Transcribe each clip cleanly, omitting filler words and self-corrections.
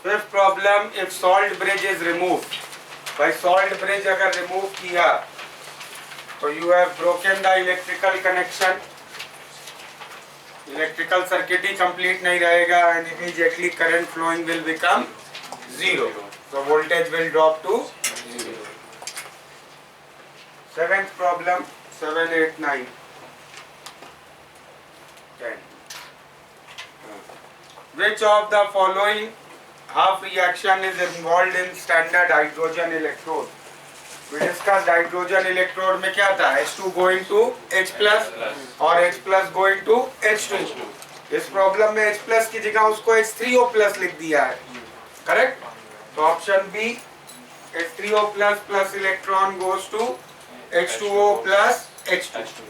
Fifth problem, if salt bridge is removed. भाई salt bridge अगर remove किया तो you have broken the electrical connection. Electrical circuit he complete नहीं रहेगा and immediately current flowing will become zero. So voltage will drop to zero. Seventh problem, 7, 8, 9, 10. Which of the following half reaction is involved in standard hydrogen electrode? We discussed hydrogen electrode में क्या था? H2 going to H plus और H plus going to H2. इस problem में H plus की जगह उसको H3O plus लिख दिया है, करेक्ट? तो option b H3O plus plus electron goes to H2O plus H2.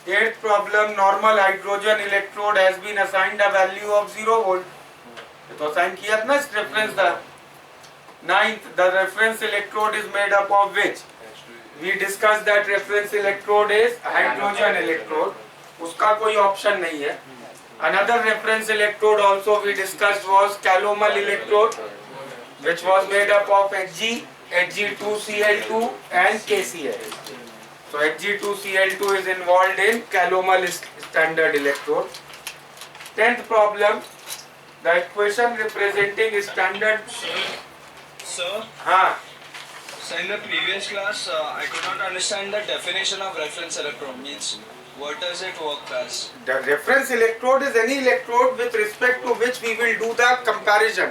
Eighth problem, normal hydrogen electrode has been assigned a value of 0 volt. तो असाइन किया था ना, रेफरेंस था. Ninth, the reference electrode is made up of which? We discussed that reference electrode is hydrogen electrode. उसका कोई option नहीं है. Another reference electrode also we discussed was calomel electrode, which was made up of Hg, Hg2Cl2 and KCl. So Hg2Cl2 is involved in calomel standard electrode. 10th problem, the equation representing standard. Sir? हाँ. So in the previous class, I could not understand the definition of reference electrode. Means what does it work as? The reference electrode is any electrode with respect to which we will do the comparison,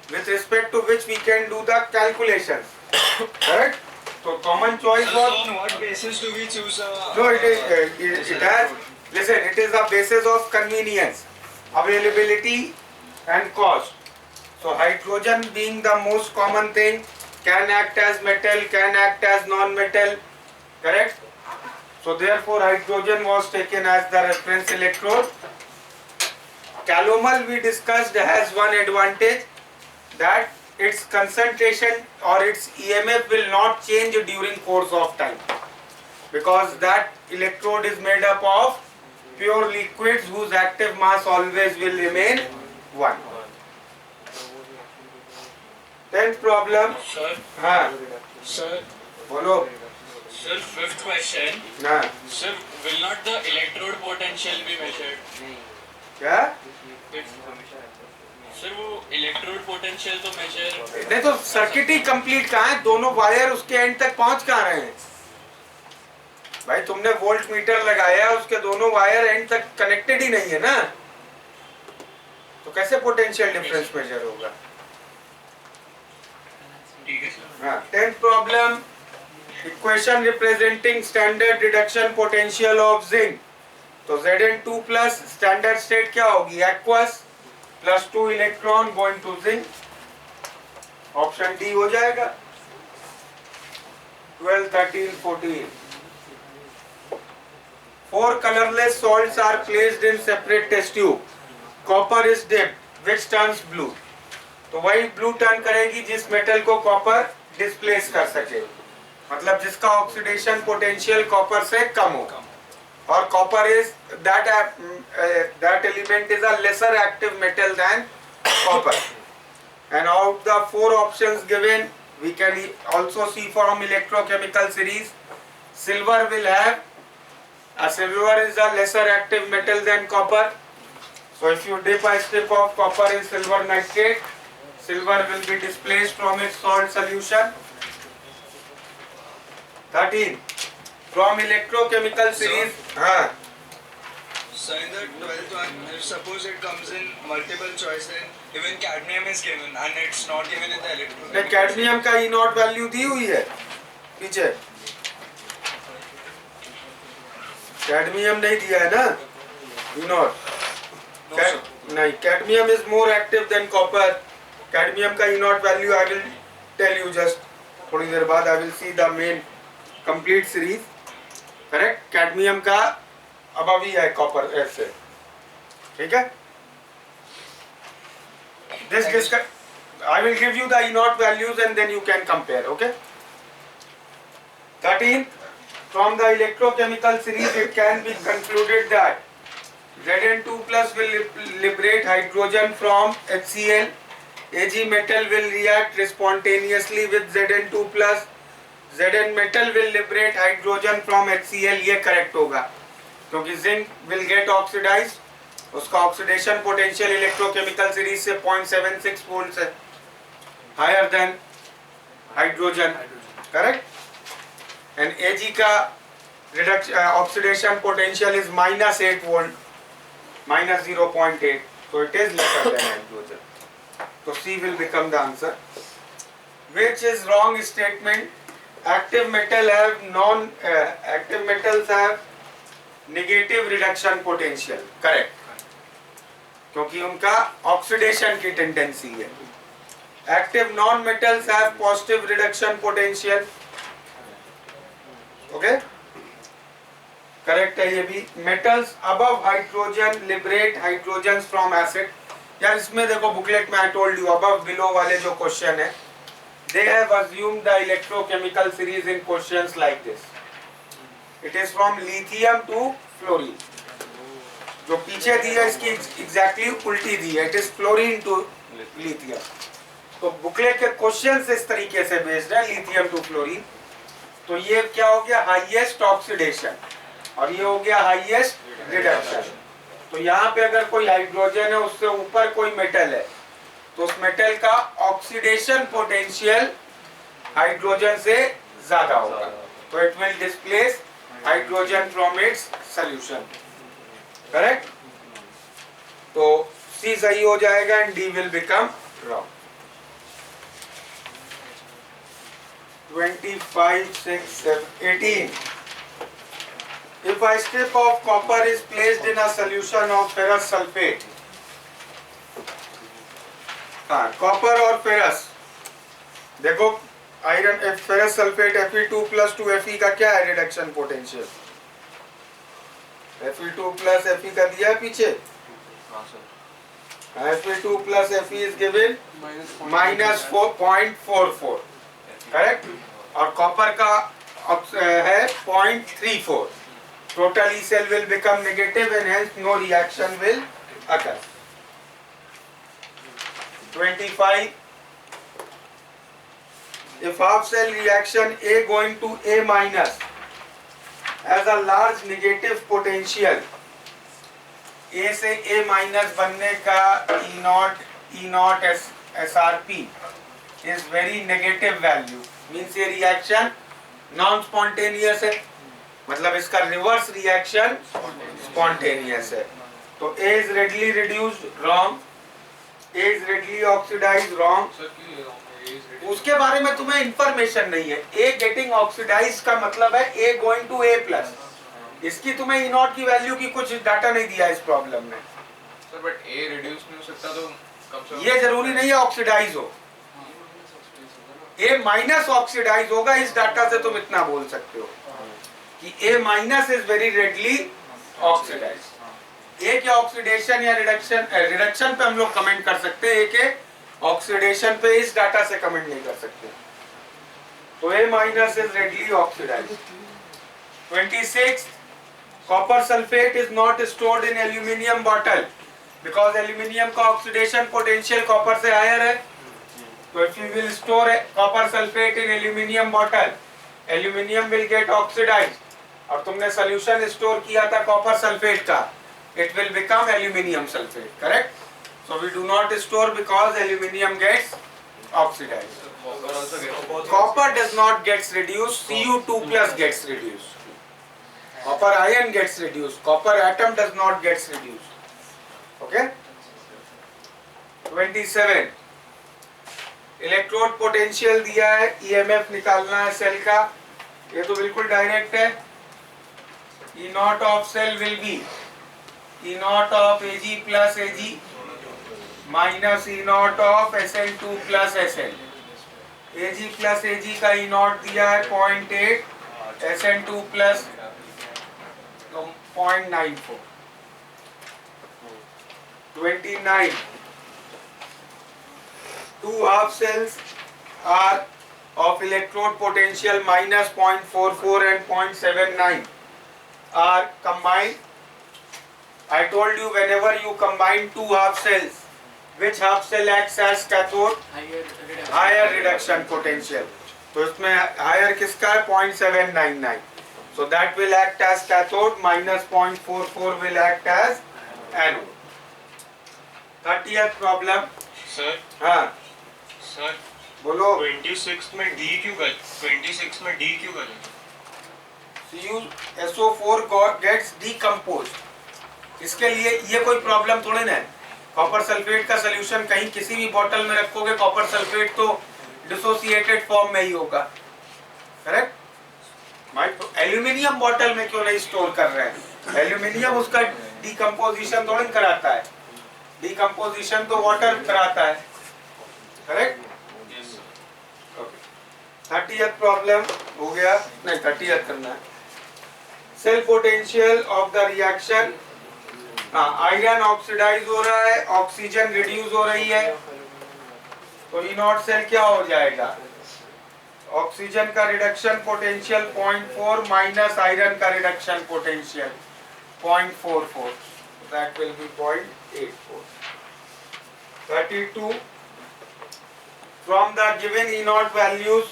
with respect to which we can do the calculations. Correct? So common choice So was. on what basis do we choose a? No, it has. Listen, it is a basis of convenience, availability, and cost. So hydrogen being the most common thing, can act as metal, can act as non-metal, correct? So therefore hydrogen was taken as the reference electrode. Calomel we discussed has one advantage, that its concentration or its EMF will not change during course of time, because that electrode is made up of pure liquids whose active mass always will remain 1. 10th problem. Sir, हाँ sir, बोलो sir, fifth question. ना Sir, will not the electrode potential be measured? क्या Sir, वो electrode potential तो measure. नहीं तो circuit ही complete कहाँ है, दोनों वायर उसके एंड तक पहुंच कहाँ रहे हैं भाई? तुमने वोल्ट मीटर लगाया, उसके दोनों वायर एंड तक कनेक्टेड ही नहीं है ना, तो कैसे पोटेंशियल डिफरेंस मेजर होगा? ठीक है sir. हाँ. 10th problem, equation representing standard reduction potential of zinc. तो Zn2 plus standard state क्या होगी? Aqueous plus 2 electron going to zinc. Option D हो जाएगा. 12, 13, 14. 4 colorless salts are placed in separate test tube. Copper is dipped, which turns blue. तो वही blue turn करेगी जिस metal को कॉपर डिस्प्लेस कर सके, मतलब जिसका ऑक्सीडेशन पोटेंशियल कॉपर से कम हो. और copper is that element is a lesser active metal than copper. And out the 4 options given we can also see from electrochemical series, silver will have silver is a lesser active metal than copper. So if you dip a strip of copper in silver nitrate, silver will be displaced from its salt solution. 13. From electrochemical series. हाँ. So in the 12th one, if suppose it comes in multiple choice, then even cadmium is given and it's not given in the electrode. ने cadmium का E naught value दी हुई है पीछे. Cadmium नहीं दिया है ना E नॉट. No, sir. नहीं, cadmium is more active than copper. Cadmium का E naught value I will tell you just थोड़ी देर बाद. I will see the main complete series. Correct, cadmium का अबव ही है कॉपर ऐसे, ठीक है. This discuss I will give you the E naught values and then you can compare. Okay. 13. From the electrochemical series, it can be concluded that Zn2 plus will liberate hydrogen from HCl Ag metal will react spontaneously with Zn2 plus. Zn metal will liberate hydrogen from HCl. ये correct होगा क्योंकि zinc will get oxidized, उसका oxidation potential electrochemical series से 0.76 volt है, higher than hydrogen, correct. And Ag का oxidation potential is -8 volt, -0.8, so it is lesser than hydrogen. So C will become the answer. Which is wrong statement? Active metals have negative reduction potential. Correct. क्योंकि उनका oxidation की tendency है। Active non metals have positive reduction potential. Okay, correct है ये भी। Metals above hydrogen liberate hydrogen from acid. यार इसमें देखो बुकलेट में I told you above below वाले जो क्वेश्चन है, they have assumed the electrochemical series in questions like this. It is from lithium to fluorine. जो पीछे दी है इसकी एग्जैक्टली उल्टी दी है, it is fluorine to lithium. तो बुकलेट के क्वेश्चंस इस तरीके से बेस्ड है, लिथियम टू फ्लोरीन। तो ये क्या हो गया, हाईएस्ट ऑक्सीडेशन, और ये हो गया हाईएस्ट रिडक्शन। तो यहाँ पे अगर कोई हाइड्रोजन है, उससे ऊपर कोई मेटल है, तो उस मेटल का ऑक्सीडेशन पोटेंशियल हाइड्रोजन से ज्यादा होगा, तो it will displace hydrogen from its solution, correct. तो सी सही हो जाएगा and D will become wrong. 25, 6, 7, 18. If a strip of copper is placed in a solution of ferrous sulfate, हाँ कॉपर और फेरस, देखो iron ferrous sulphate Fe2+2 Fe का क्या है रिडक्शन पोटेंशियल? Fe2+ Fe का दिया है पीछे, Fe2+ Fe is given -4.44, करेक्ट। और कॉपर का है 0.34। Total E cell will become negative and hence no reaction will occur. 25. If half cell reaction A going to A minus has a large negative potential, A से A minus बनने का E0 SRP is very negative value, means ये reaction non spontaneous है, मतलब इसका reverse reaction spontaneous है। तो A is readily reduced, wrong. A is readily oxidized, wrong. उसके बारे में तुम्हें इंफॉर्मेशन नहीं है। A getting oxidized का मतलब है A going to A plus। इसकी तुम्हें E0 की वैल्यू की कुछ डाटा नहीं दिया इस प्रॉब्लम में। सर बट A रिड्यूस नहीं हो सकता, तो कम से कम ये जरूरी नहीं है ऑक्सीडाइज हो, A माइनस ऑक्सीडाइज होगा। इस डाटा से तुम इतना बोल सकते हो कि A minus is very readily oxidize. A के ऑक्सीडेशन या रिडक्शन पे हम लोग कमेंट कर सकते हैं, A के ऑक्सीडेशन पे इस डाटा से कमेंट नहीं कर सकते। तो A minus is readily oxidize. 26. Copper sulphate is not stored in aluminium bottle because aluminium का ऑक्सीडेशन पोटेंशियल कॉपर से हायर है। तो if you will store copper sulphate in aluminium bottle, aluminium will get oxidize, और तुमने solution store किया था copper sulphate का, it will become aluminium sulfate, correct? So we do not store because aluminium gets oxidized. Copper does not gets reduced, Cu2+ gets reduced. Copper ion gets reduced, copper atom does not gets reduced. Okay? 27. Electrode potential दिया है, EMF निकालना है cell का, ये तो बिल्कुल direct है। E0 of cell will be E0 of Ag plus Ag minus E0 of Sn2 plus Sn. Ag plus Ag का E0 दिया है 0.8, Sn2 plus 0.94. 29. Two half cells are of electrode potential minus 0.44 and 0.79 are combined. I told you whenever you combine two half cells which half cell acts as cathode higher reduction potential. तो इसमें higher किसका है 0.799. So that will act as cathode, minus 0.44 will act as anode. 30th problem. Sir हाँ sir बोलो. 26 में D क्यों कर 26 में डी क्यों करें? CuSO4 gets decomposed. इसके लिए ये कोई प्रॉब्लम थोड़ी ना है. कॉपर सल्फेट का सोल्यूशन कहीं किसी भी बोतल में रखोगे, कॉपर सल्फेट तो डिसोसिएटेड फॉर्म में ही होगा. करेक्ट. एल्यूमिनियम बोतल में क्यों नहीं स्टोर कर रहे हैं? एल्यूमिनियम उसका डिकम्पोजिशन थोड़ी कराता है. डिकम्पोजिशन तो वाटर कराता है. करेक्ट. 30th प्रॉब्लम हो गया. नहीं 30th करना है. Cell potential of the reaction. Iron oxidize हो रहा है, ऑक्सीजन रिड्यूस हो रही है, तो ई नॉट सेल क्या हो जाएगा? ऑक्सीजन का रिडक्शन पोटेंशियल 0.4 माइनस आयरन का reduction potential 0.44. That will B 0.84. 32. From the given E naught values,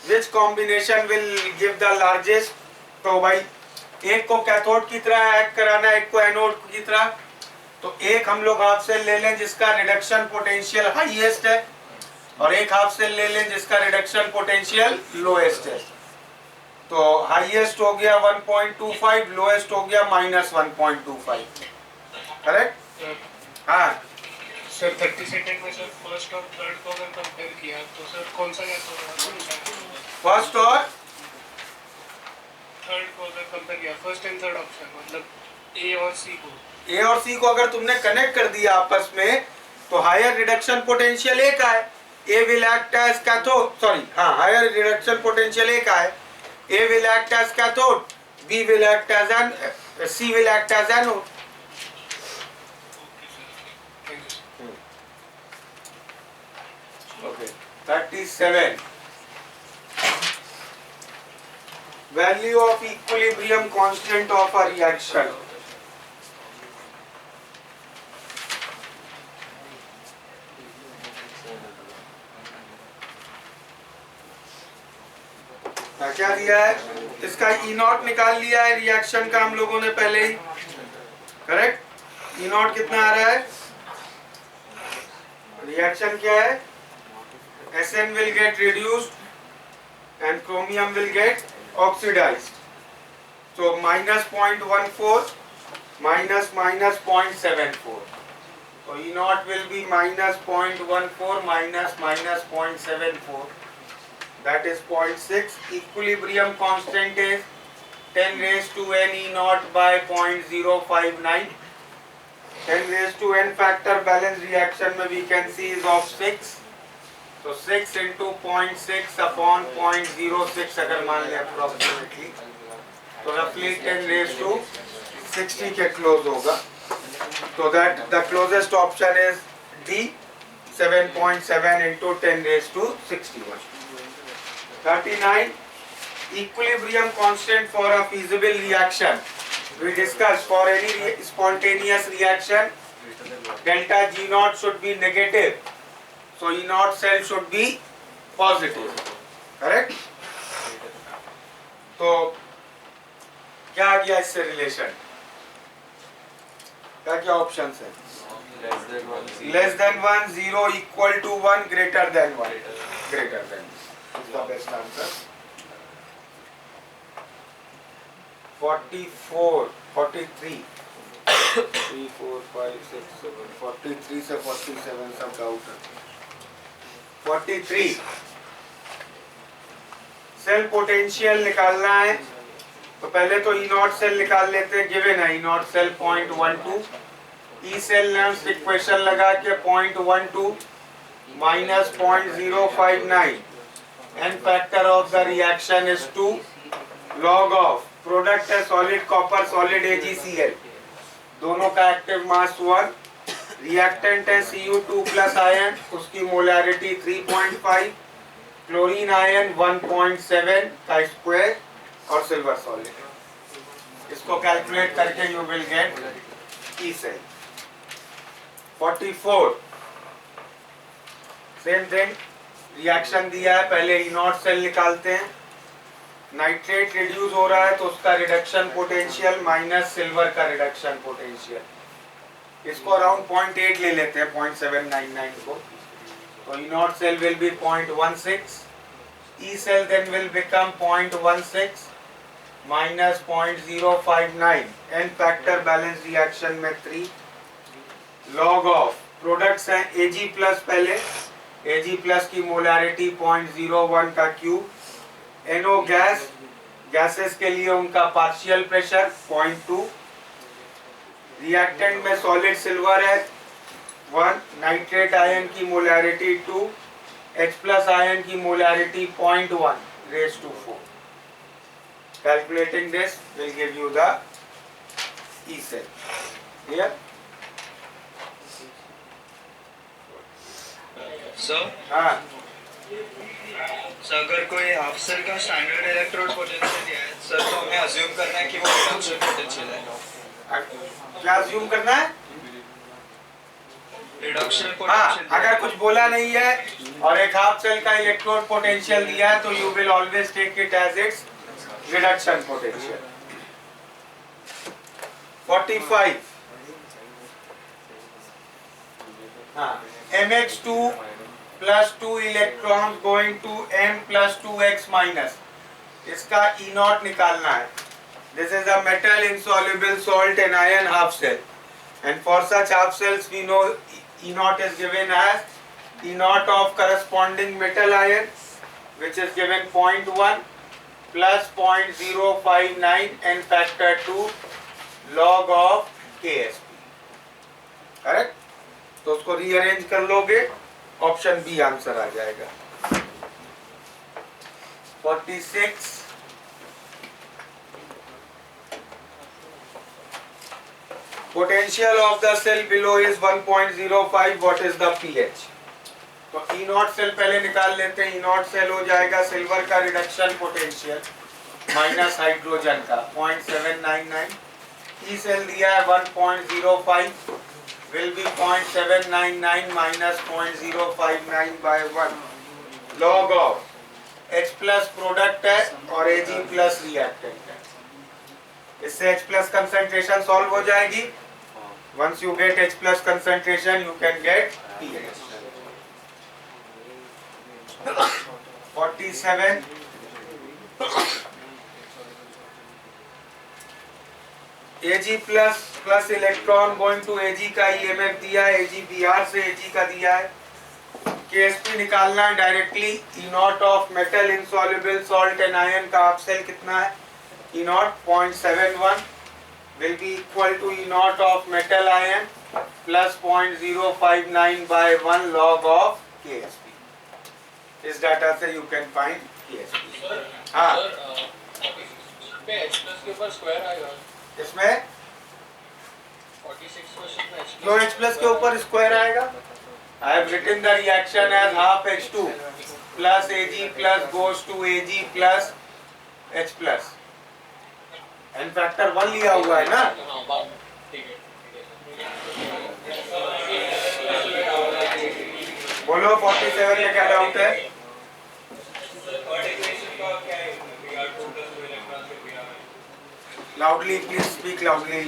which combination will give the largest? तो भाई एक को कैथोड की तरह एक्ट कराना है, एक को एनोड की तरह. तो एक हम लोग हाफ सेल ले लें जिसका रिडक्शन पोटेंशियल हाईएस्ट है, और एक हाफ सेल ले लें जिसका रिडक्शन पोटेंशियल लोएस्ट है. तो हाईएस्ट हो गया 1.25, लोएस्ट हो गया -1.25. करेक्ट. हाँ सर 32 में सर फर्स्ट और थर्ड को अगर कंपेयर किया तो सर कौन सा गैस होगा? फर्स्ट और थर्ड को अगर कंपेयर किया, फर्स्ट एंड थर्ड ऑप्शन मतलब ए और सी को. ए और सी को अगर तुमने कनेक्ट कर दिया आपस में, तो हायर रिडक्शन पोटेंशियल ए का है. A will act as cathode, sorry हाँ, हायर रिडक्शन पोटेंशियल ए का है. A will act as cathode, b will act as an, c will act as anode. Okay. 37. Value of equilibrium constant of a reaction. क्या दिया है? इसका ई not निकाल लिया है रिएक्शन का हम लोगों ने पहले ही. करेक्ट. ई नॉट कितना आ रहा है? रिएक्शन क्या है? Sn will get reduced and chromium will get oxidized. So minus 0.14 minus 0.74. So E naught will be minus 0.14 minus 0.74. That is 0.6. Equilibrium constant is 10 raised to n E naught by 0.059. 10 raised to n factor balance reaction में we can see is of 6. तो 6 into 0.6 upon 0.06 अगर मान लें approximately, तो roughly 10 raised to 60 के close होगा. So that the closest option is D, 7.7 into 10 raised to 61. 39. Equilibrium constant for a feasible reaction. We discussed for any spontaneous reaction, delta G naught should be negative. So E naught cell should be positive. Correct? तो क्या आ गया इससे relation? क्या क्या options है? Less than 1, 0, equal to 1, greater than 1. Greater than. Is the best answer. 44, 43. 3, 4, 5, 6, 7. 43 से 47 सब doubt है. 43. सेल पोटेंशियल निकालना है, तो पहले तो ई नॉट सेल निकाल लेते हैं. गिवन है E naught cell 0.12. E cell Nernst equation लगा के 0.12 minus 0.059. n factor of the reaction is 2. log of product है solid copper solid AgCl, दोनों का एक्टिव मास 1. रिएक्टेंट है Cu2 प्लस आयन, उसकी मोलैरिटी 3.5. क्लोरीन आयन 1.7 का square और silver solid. इसको कैलकुलेट करके you will get E cell. 44 same thing, reaction दिया है, पहले E0 सेल निकालते हैं। नाइट्रेट रिड्यूस हो रहा है तो उसका रिडक्शन पोटेंशियल माइनस सिल्वर का रिडक्शन पोटेंशियल। इसको अराउंड 0.8 ले लेते हैं, 0.799 को। तो E0 cell will be 0.16, E cell then will become 0.16 minus 0.059, n factor balance reaction में 3 log of products हैं Ag plus, पहले Ag plus की मोलैरिटी 0.01 का क्यूब, NO गैस, गैसेस के लिए उनका पार्शियल प्रेशर 0.2, रिएक्टेंट में सॉलिड सिल्वर है 1, नाइट्रेट आयन की मोलैरिटी 2, H प्लस आयन की molarity 0.1 raised to 4. Calculating this will give you the E cell. Clear? Sir हाँ, सर अगर कोई हाफ सेल का स्टैंडर्ड इलेक्ट्रोड पोटेंशियल दिया है सर, तो हमें अज्यूम करना है कि वो रिडक्शन पोटेंशियल है। क्या अज्यूम करना है? रिडक्शन हाँ, पोटेंशियल अगर कुछ बोला नहीं है और एक हाफ सेल का इलेक्ट्रोड पोटेंशियल दिया है तो you will always take it as its reduction potential. 45, हाँ, MX2 plus 2 electrons going to M plus 2X minus, इसका E0 निकालना है। This is a metal insoluble salt and iron half cell, and for such half cells we know E0 is given as E0 of corresponding metal ion, which is given 0.1 plus 0.059 n factor 2 log of KSP. Correct? तो उसको rearrange कर लोगे, option B answer आ जाएगा। 46, potential of the cell below is 1.05, what is the pH? तो E0 cell पहले निकाल लेते हैं। E0 सेल हो जाएगा सिल्वर का रिडक्शन पोटेंशियल माइनस हाइड्रोजन का 0.799, E सेल दिया है 1.05, will be 0.799 minus 0.059 by 1 log of H plus product है और Ag plus रिएक्टेंट है। इससे H plus कंसंट्रेशन सॉल्व हो जाएगी। Once you get H plus concentration, you can get pH. 47, Ag plus electron going to Ag का EMF दिया है, Ag Br से Ag का दिया है। KSP निकालना है directly. E0 of metal insoluble salt and ion का हाफ सेल कितना है? E0 0.71 will be equal to E0 of metal ion plus 0.059 by 1 log of KSP. इस डाटा से you can find KSP. हाँ, पे H plus के ऊपर square आएगा। इसमें 46 क्वेश्चन में H क्यों H plus के ऊपर स्क्वायर आएगा? I have written the reaction as half H2 plus Ag plus goes to Ag plus H plus. n factor 1 लिया हुआ है ना? हाँ, बात ठीक है। बोलो 47 में क्या डाउट है? Loudly, please speak loudly.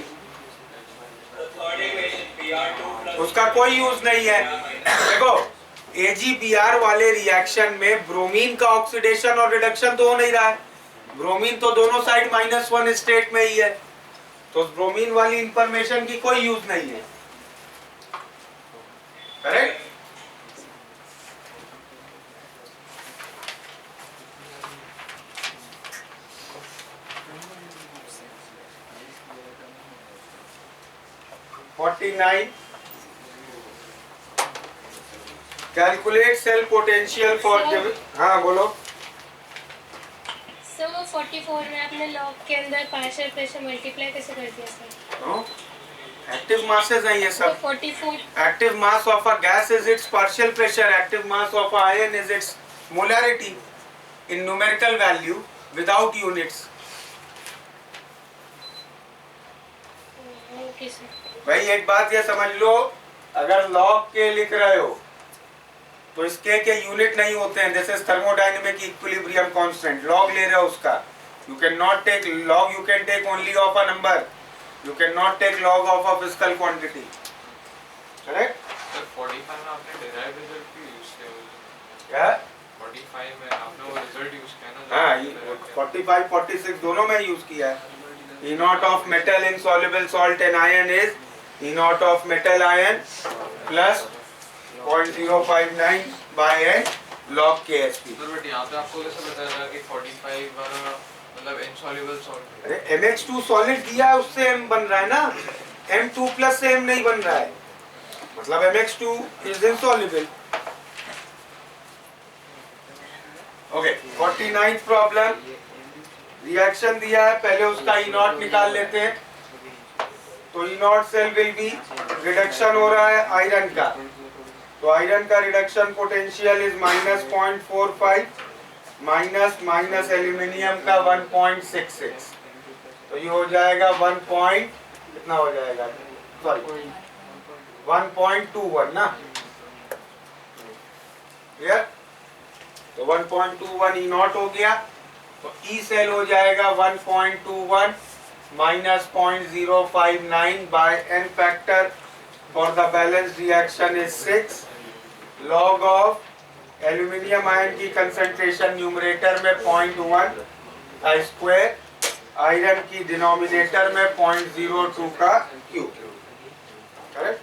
उसका कोई यूज नहीं है। देखो AgBr वाले रिएक्शन में ब्रोमीन का ऑक्सीडेशन और रिडक्शन तो हो नहीं रहा है। ब्रोमीन तो दोनों साइड -1 स्टेट में ही है, तो उस ब्रोमीन वाली इंफॉर्मेशन की कोई यूज नहीं है। Correct? Calculate cell potential for given. हाँ बोलो। सर वो 44 में आपने लॉग के अंदर पार्शियल प्रेशर मल्टीप्लाई कैसे कर दिया सर? एक्टिव मासेस हैं ये सब। 44 Active mass of a gas is its partial pressure. Active mass of a ion is its molarity in numerical value without units. Okay sir. भाई एक बात ये समझ लो, अगर log k लिख रहे हो तो इस k के यूनिट नहीं होते हैं. This is thermodynamic equilibrium constant. log ले रहे हो उसका. You cannot take log. You can take only of a number. You cannot take log of a physical quantity. Correct? Sir 45 में आपने डिराइव रिजल्ट भी यूज किया होगा. क्या? 45 में आपने वो रिजल्ट यूज किया ना. हाँ, 45 46 दोनों में यूज किया है. E naught of metal in soluble salt and iron is E naught of metal iron plus 0.059 by n log KSP. Sir but यहाँ पे आपको कैसे पता चला कि 45 वाला मतलब इनसॉल्युबल सॉल्ट. अरे MH2 सॉलिड दिया है उससे M बन रहा है ना. M2 प्लस से M नहीं बन रहा है. मतलब MX2 is insoluble. Okay, 49th problem. Reaction दिया है, पहले उसका E नॉट निकाल लेते हैं. तो E naught cell will be, reduction हो रहा है आयरन का. तो आयरन का reduction potential is -0.45 minus aluminium का 1.66. तो ये हो जाएगा 1 पॉइंट कितना हो जाएगा, सॉरी 1.21 ना. क्लियर. तो 1.21 E नॉट हो गया. तो E सेल हो जाएगा 1.21 minus 0.059 by n factor for the balanced reaction is 6. log of aluminium ion की कंसंट्रेशन न्यूमरेटर में 0.1 का स्क्वायर, आयरन की डिनोमिनेटर में 0.02 का cube. Correct.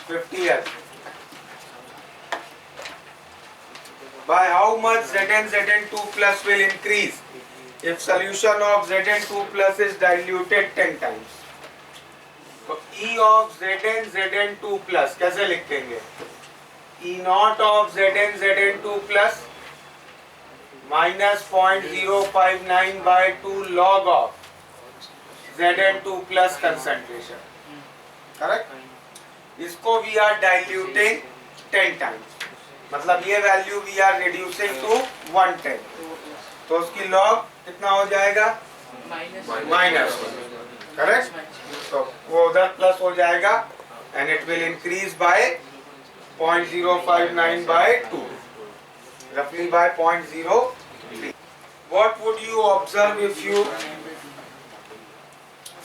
50th. By how much Zn2 plus will increase if solution of Zn2 plus is diluted 10 times? तो E of Zn2 plus कैसे लिखेंगे? E naught of Zn2 plus minus 0.059 by 2 log of Zn2 plus concentration. Correct? इसको we are diluting 10 times. मतलब ये value we are reducing to 110. तो उसकी log कितना हो जाएगा, माइनस. करेक्ट. तो वो उधर प्लस हो जाएगा and it will increase by 0.059 by 2, रफली by 0.03. What would you observe if you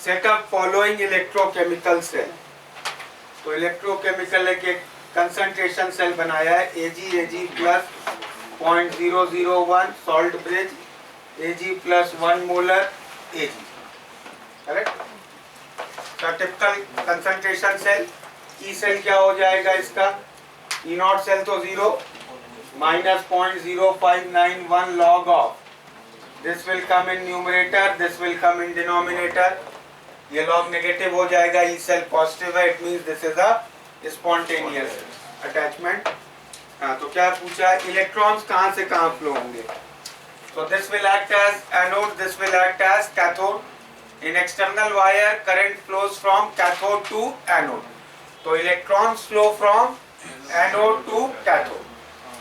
set up following electrochemical cell? तो इलेक्ट्रोकेमिकल एक कंसंट्रेशन सेल बनाया है. Ag plus 0.001 salt bridge, Ag plus 1 molar Ag. Correct. तो typical concentration cell. E cell क्या हो जाएगा इसका? E नॉट सेल तो 0 minus 0.0591 log of. This will come in numerator, this will come in denominator. ये log negative हो जाएगा, E cell positive है. It means this is a spontaneous attachment. तो क्या पूछा है, इलेक्ट्रॉन्स कहां से कहां फ्लो होंगे? तो this will act as anode, this will act as cathode. In external wire current flows from cathode to anode. तो electrons flow from anode to cathode.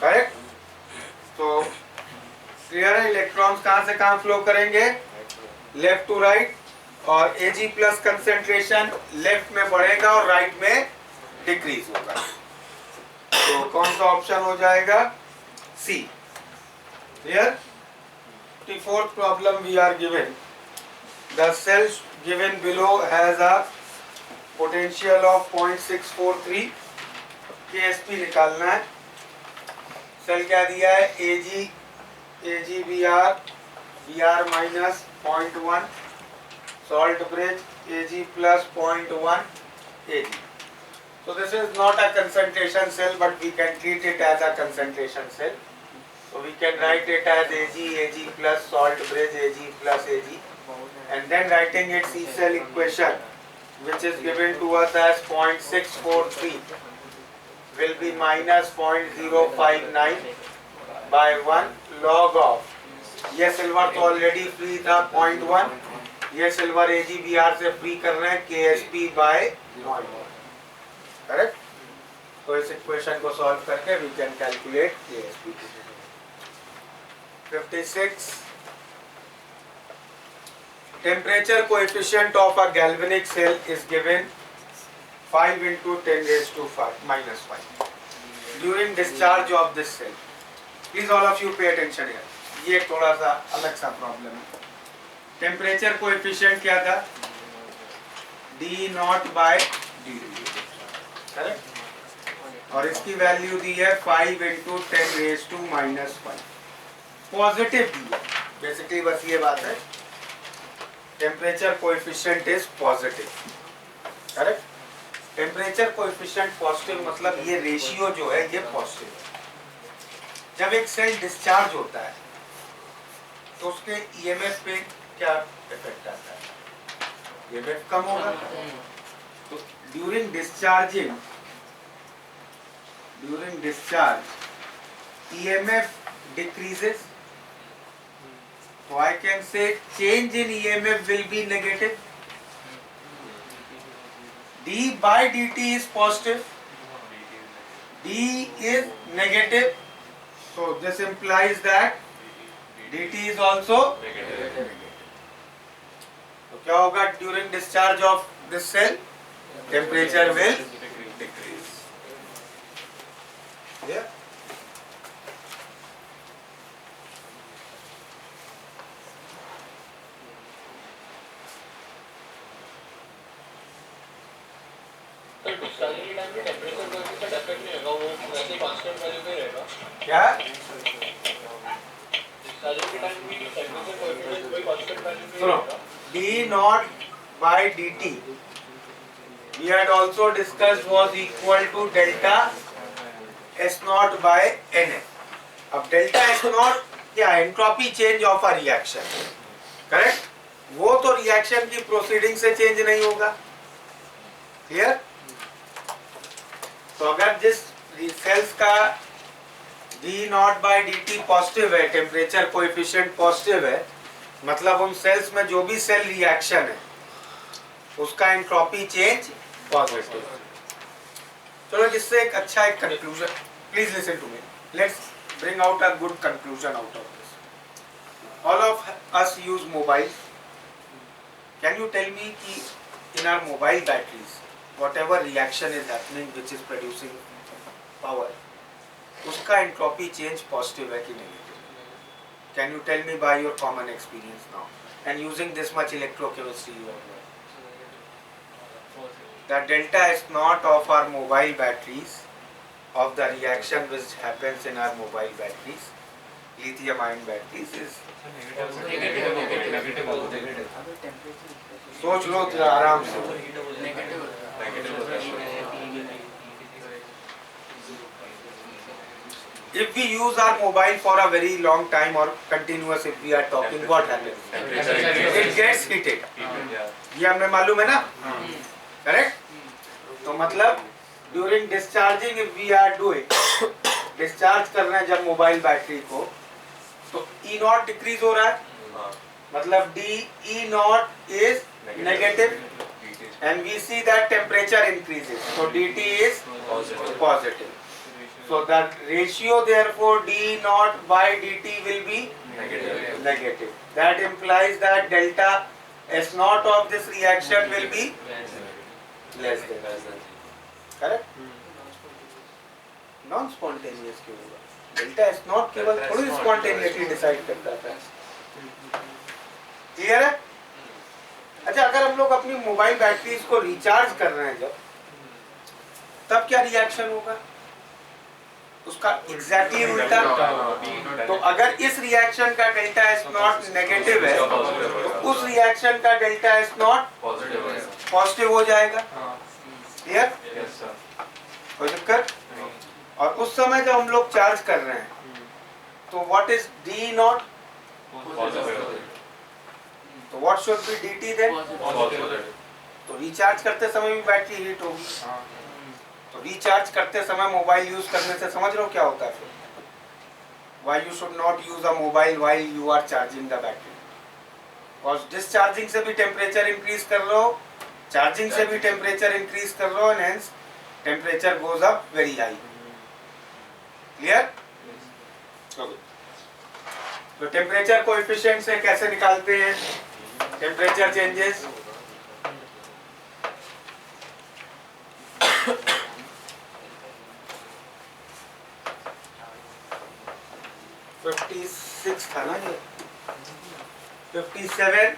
Correct. तो क्लियर है, इलेक्ट्रॉन्स कहां से कहां फ्लो करेंगे, लेफ्ट टू राइट. और Ag plus concentration left में बढ़ेगा और राइट में डिक्रीज होगा. तो कौन सा ऑप्शन हो जाएगा, c. Clear. 54th problem we are given. The cell given below has a potential of 0.643. KSP निकालना है. सेल क्या दिया है, Ag Br minus 0.1 salt bridge, Ag plus 0.1 Ag. So this is not a concentration cell, but we can treat it as a concentration cell. So we can write it as Ag plus salt bridge, Ag plus Ag, and then writing its E cell equation, which is given to us as 0.643, will be minus 0.059 by 1 log of. ये silver तो already free था 0.1. ये silver AgBr से free कर रहे हैं KSP bye 0.1. Correct. तो इस इक्वेशन को सॉल्व करके we can calculate KSP. 56. Temperature coefficient of a galvanic cell is given 5 into 10 raised to 5 minus 5 during discharge of this cell. Please all of you pay attention here. ये थोड़ा सा अलग सा problem है. Temperature coefficient क्या था? D naught by d, correct? और इसकी वैल्यू दी है 5 into 10 raised to minus 5. Positive दी है. बेसिकली बस ये बात है, temperature coefficient is positive, correct? Temperature coefficient positive मतलब ये रेशियो जो है ये पॉजिटिव है. जब एक सेल डिस्चार्ज होता है तो उसके ईएमएफ पे क्या इफेक्ट आता है? ईएमएफ कम होगा. तो during discharge EMF decreases. So I can say change in EMF will be negative. D by dt is positive. D is negative. So this implies that dt is also negative. तो क्या होगा during discharge of this cell? Temperature will decrease. Yeah. तो discharging के time पे temperature coefficient affect नहीं होगा, वो वैसे कांस्टेंट वैल्यू पे रहेगा. क्या? डिस्चार्जिंग के टाइम भी टेम्परेचर कोएफिशिएंट कोई कांस्टेंट वैल्यू पे सुनो, रहेगा. D naught by dt we had also discussed was equal to delta S naught by NF. अब delta S naught क्या है? Entropy change of a reaction, correct? वो तो रिएक्शन की प्रोसीडिंग से चेंज नहीं होगा. क्लियर? तो अगर जिस सेल्स का D not by dt positive है, टेम्परेचर कोएफिशिएंट पॉजिटिव है, मतलब उन सेल्स में जो भी सेल रिएक्शन है उसका एंट्रोपी चेंज पॉजिटिव. चलो जिससे एक अच्छा एक conclusion, please listen to me, let's bring out a good conclusion out of this. All of us use mobile. Can you tell me कि in our mobile batteries whatever reaction is happening which is producing power, उसका entropy change positive है कि negative? Can you tell me by your common experience now and using this much electrochemistry you have. The delta S naught of our mobile batteries, of the reaction which happens in our mobile batteries, lithium ion batteries, is सोच लो जरा आराम से. If we use our mobile for a very long time or continuous, if we are talking, what happens? It gets heated. ये हमें मालूम है ना, correct? तो मतलब during discharging if we are doing, discharge कर रहे हैं जब मोबाइल बैटरी को, तो ई नॉट डिक्रीज हो रहा है, मतलब D E not is negative and we see that temperature increases, so dt is positive. So that ratio therefore d naught by dt will be negative. That implies that delta S naught of this reaction will be less than. Correct? Non spontaneous क्यों होगा? Delta S naught केवल थोड़ी spontaneously decide करता है. Clear है? अच्छा, अगर हम लोग अपनी मोबाइल बैटरीज को रिचार्ज कर रहे हैं जब, तब क्या रिएक्शन होगा? उसका एग्जैक्टली उल्टा. तो अगर इस रिएक्शन का डेल्टा एस नॉट नेगेटिव है तो उस रिएक्शन का डेल्टा एस नॉट पॉजिटिव हो जाएगा. क्लियर? कोई दिक्कत? और उस समय जब हम लोग चार्ज कर रहे हैं तो व्हाट इज डी नॉट? तो what should be dt then? तो रिचार्ज करते समय भी बैटरी हीट होगी. तो रिचार्ज करते समय मोबाइल यूज करने से समझ रहे हो क्या होता है फिर? Why you should not use a mobile while you are charging the battery. और डिस्चार्जिंग से भी टेम्परेचर इंक्रीज कर रहे हो, चार्जिंग से भी टेम्परेचर इंक्रीज कर रहे हो, and hence temperature goes up very high. Clear? तो टेम्परेचर कोएफिशिएंट से कैसे निकालते हैं टेम्परेचर चेंजेस? था ना ये 57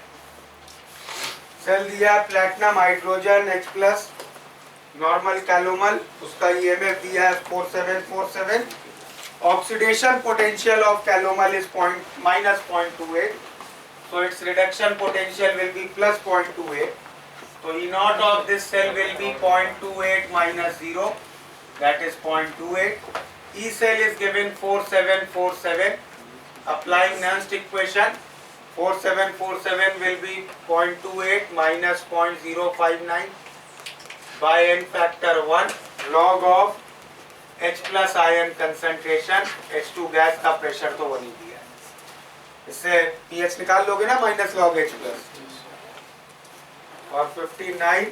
सेल दिया platinum hydrogen H plus normal calomel, उसका EMF दिया है 4747. Oxidation potential of calomel is -0.28, so its reduction potential will be +0.28. so E naught of this cell will be 0.28 minus 0, that is 0.28. E cell is given 4747. Applying Nernst equation, 4747 will be 0.28 minus 0.059 by n factor 1 log of H plus ion concentration. H2 gas का pressure तो वही दिया है, इससे pH निकाल लोगे ना minus log H plus. और 59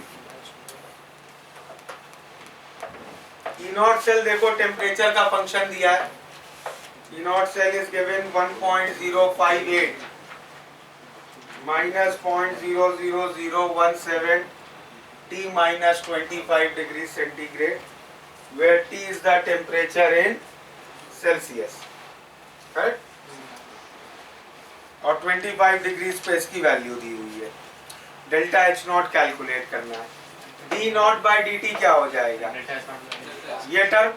E naught सेल देखो टेम्परेचर का फंक्शन दिया है. E naught cell is given 1.058 minus 0.00017 T minus 25 degrees centigrade, where T is the temperature in Celsius, correct? और 25 डिग्रीज पे इसकी वैल्यू दी हुई है. डेल्टा H नॉट कैलकुलेट करना है. D नॉट बाई dt क्या हो जाएगा, ये टर्म.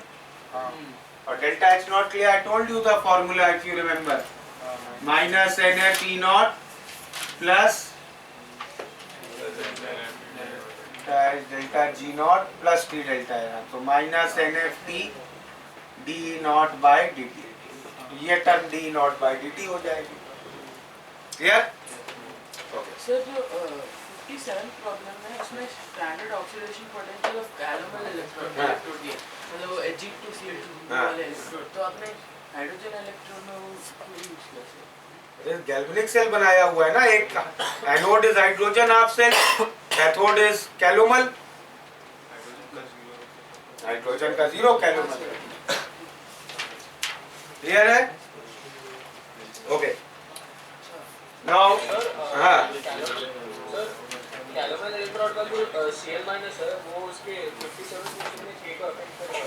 और डेल्टा H नॉट के लिए आई told you the formula if you remember, minus NF E not plus delta G not plus T delta है, तो minus NFT D not by dt. ये term D not by dt हो जाएगी. Clear? Sir जो 57 problem है उसमें standard oxidation potential of calomel electrode दिया, मतलब वो Ag2Cl2 वाले इलेक्ट्रोड, तो आपने हाइड्रोजन इलेक्ट्रोड में वो यूज किया. गैल्वेनिक सेल बनाया हुआ है ना एक का. Anode is hydrogen half cell, cathode is calomel. Hydrogen का 0, कैलोमल. क्लियर है? ओके. नाउ हाँ कैलोमल इलेक्ट्रोड का जो Cl माइनस है वो उसके 57 में K को अफेक्ट करेगा.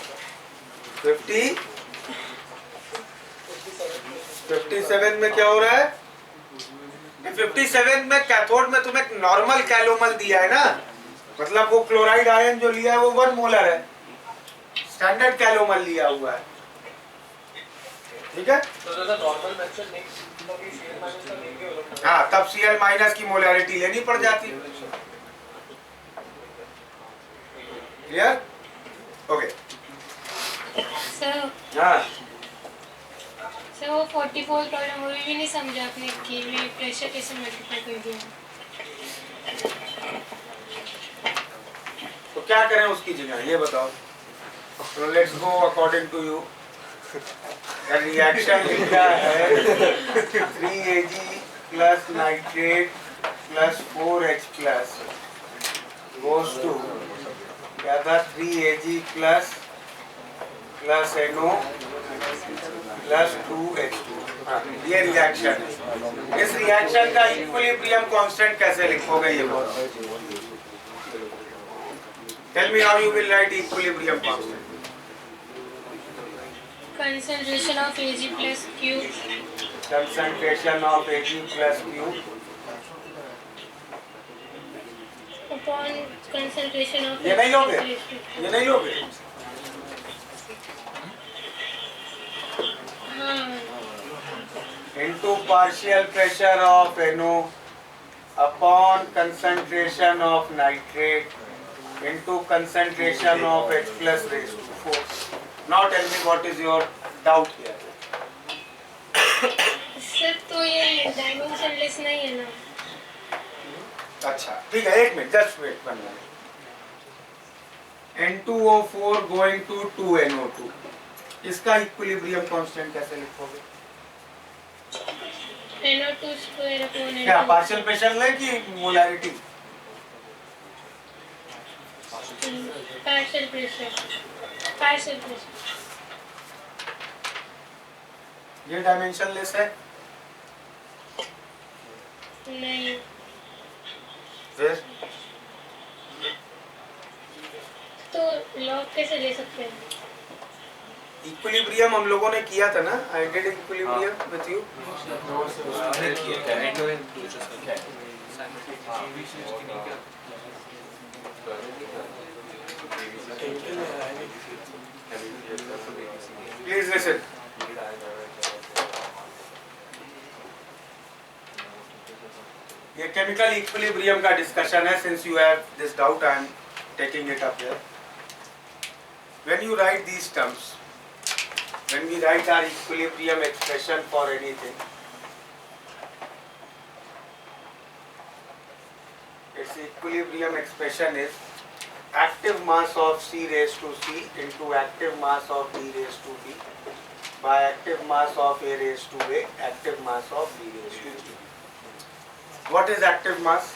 57 में क्या हो रहा है? 57 में कैथोड में तुम्हें नॉर्मल कैलोमल दिया है ना, मतलब वो क्लोराइड आयन जो लिया है वो 1 मोलर है, स्टैंडर्ड कैलोमल लिया हुआ है. ठीक है? तो जैसा नॉर्मल मेंशन नेक्स्ट कभी Cl माइनस का लेंगे वो लोग. हाँ, तब Cl माइनस की मोलैरिटी लेनी पड़ जाती. क्लियर? ओके. सर हाँ सर वो 44 प्रॉब्लम वो भी नहीं समझा आपने कि मैं प्रेशर कैसे मल्टीप्लाई कर दिया. तो क्या करें उसकी जगह, ये बताओ. तो let's go according to you. Reaction लिखा है 3Ag plus nitrate plus 4H plus goes to क्या था 3Ag plus NO plus 2H2. ये रिएक्शन है. इस रिएक्शन का इक्विलिब्रियम कांस्टेंट कैसे लिखोगे ये बताओ. Tell me how you will write equilibrium constant. Concentration of Ag plus Q concentration of Ag plus Q upon concentration of ये नहीं लोगे, ये नहीं लोगे. हाँ into partial pressure of NO upon concentration of nitrate into concentration of H plus raised to 4. Now tell me what is your doubt here. Sir तो ये dimensionless नहीं है ना. अच्छा ठीक है, एक minute just wait 1 minute. N2O4 going to 2NO2, इसका इक्विलिब्रियम कांस्टेंट कैसे लिखोगे? NO2 स्क्वायर अपॉन क्या पार्शियल प्रेशर ले कि मोलैरिटी? Partial pressure. ये डायमेंशनलेस है. नहीं फिर तो लॉग कैसे ले सकते हैं? इक्विलिब्रियम हम लोगों ने किया था ना, I did equilibrium with you. Please listen. ये केमिकल इक्विलिब्रियम का डिस्कशन है। Since you have this doubt I am taking it up here. When you write these terms, when we write our equilibrium expression for anything, its equilibrium expression is active mass of C raised to C into active mass of D raised to D by active mass of A raised to A, active mass of B raised to D. What is active mass?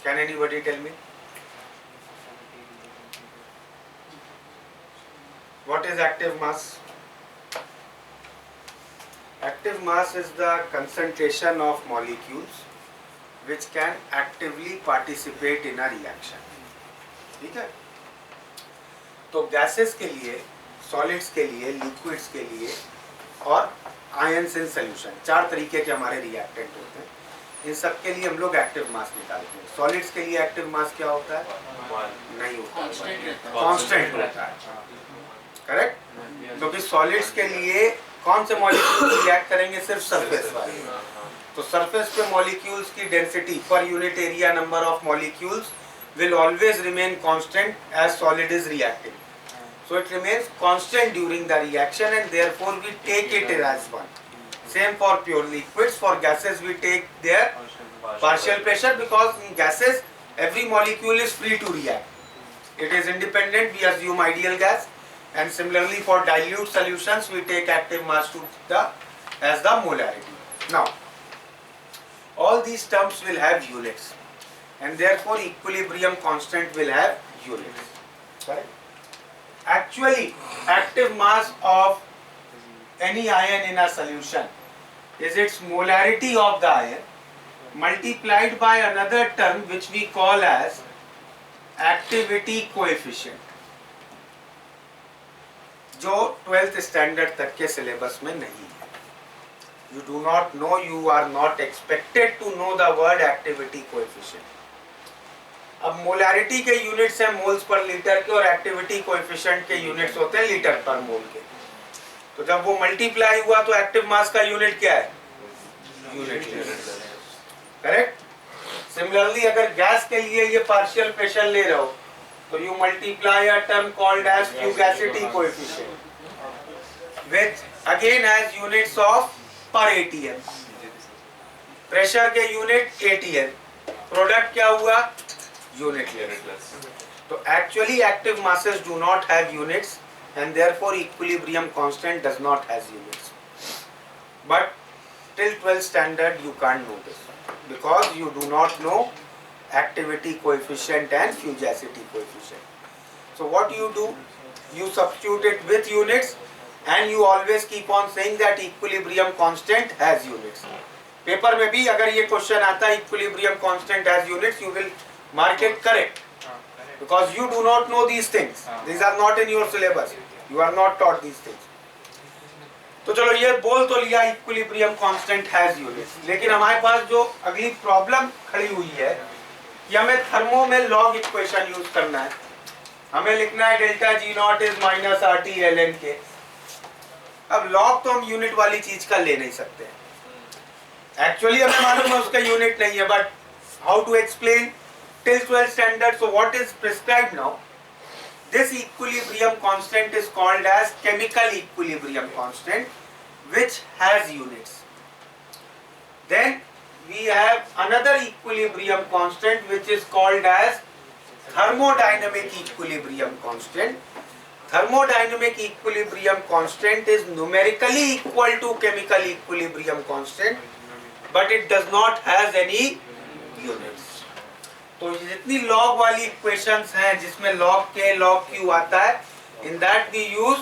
Can anybody tell me? What is active mass? Active mass is the concentration of molecules which can actively participate in a reaction. ठीक है? तो gases के लिए, solids के लिए, liquids के लिए और आयंस इन सॉल्यूशन, 4 तरीके के हमारे रिएक्टेंट होते हैं। इन सब के लिए हम लोग एक्टिव मास निकालते हैं। सॉलिड्स के लिए एक्टिव मास क्या होता है? नहीं होता, कांस्टेंट होता है। करेक्ट? क्योंकि सॉलिड्स के लिए कौन से मॉलिक्यूल्स रिएक्ट करेंगे? सिर्फ सरफेस वाले। तो सरफेस पे मॉलिक्यूल्स की density per unit area number of molecules will always remain constant as solid is reacting. So it remains constant during the reaction and therefore we take it as one. Same for pure liquids. For gases we take their partial pressure because in gases every molecule is free to react. It is independent. We assume ideal gas. And similarly for dilute solutions we take active mass to as the molarity. Now all these terms will have units and therefore equilibrium constant will have units. Right? Actually active mass of any ion in a solution is its molarity of the ion multiplied by another term which we call as activity coefficient, जो 12th standard तक के syllabus में नहीं है. You do not know, you are not expected to know the word activity coefficient. अब molarity के units हैं moles per litre के और एक्टिविटी कोएफिशिएंट के यूनिट्स होते हैं लीटर पर मोल के. तो जब वो मल्टीप्लाई हुआ तो एक्टिव मास का यूनिट क्या है? यूनिट. करेक्ट? सिमिलरली अगर गैस के लिए ये पार्शियल प्रेशर ले रहे हो तो you multiply a term called as fugacity coefficient which again has units of per ATM. Pressure के यूनिट एटीएम, प्रोडक्ट क्या हुआ? Unit. So actually active masses do not have units and therefore equilibrium constant does not have units. But till 12th standard you can't know this because you do not know activity coefficient and fugacity coefficient. So what you do? You substitute it with units and you always keep on saying that equilibrium constant has units. Paper में भी अगर ये question आता है equilibrium constant has units, you will mark it correct because you do not know these things. These are not in your syllabus. You are not taught these things. तो चलो ये बोल तो लिया equilibrium constant has units, लेकिन हमारे पास जो अगली प्रॉब्लम खड़ी हुई है कि हमें थर्मो में लॉग इक्वेशन यूज करना है. हमें लिखना है delta G naught is minus R T L N K. अब लॉग तो हम यूनिट वाली चीज का ले नहीं सकते. एक्चुअली हमें मालूम है उसका यूनिट नहीं है, but how to explain till 12th standard. So what is prescribed now? This equilibrium constant is called as chemical equilibrium constant which has units. Then we have another equilibrium constant which is called as thermodynamic equilibrium constant. Thermodynamic equilibrium constant is numerically equal to chemical equilibrium constant but it does not has any units. तो जितनी log वाली equations हैं जिसमें log के log Q आता है, in that we use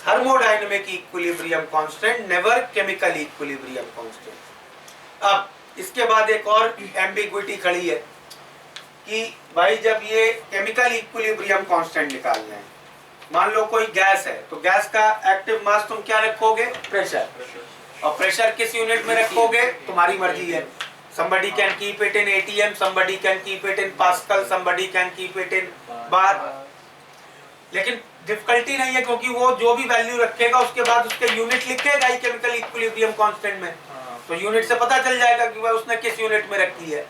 thermodynamic equilibrium constant, never chemical equilibrium constant. अब इसके बाद एक और एम्बिग्विटी खड़ी है कि भाई जब ये केमिकल इक्विलिब्रियम कांस्टेंट निकालना है मान लो कोई गैस है, तो गैस का एक्टिव मास तुम क्या रखोगे? प्रेशर। और प्रेशर किस यूनिट में रखोगे? तुम्हारी मर्जी है। somebody can keep it in ATM, somebody can keep it in Pascal, somebody can keep it in bar। लेकिन डिफिकल्टी नहीं है, क्योंकि वो जो भी वैल्यू रखेगा उसके बाद उसके यूनिट लिखेगा ही केमिकल इक्विलिब्रियम कांस्टेंट में, तो यूनिट से पता चल जाएगा कि वह उसने किस यूनिट में रखी है।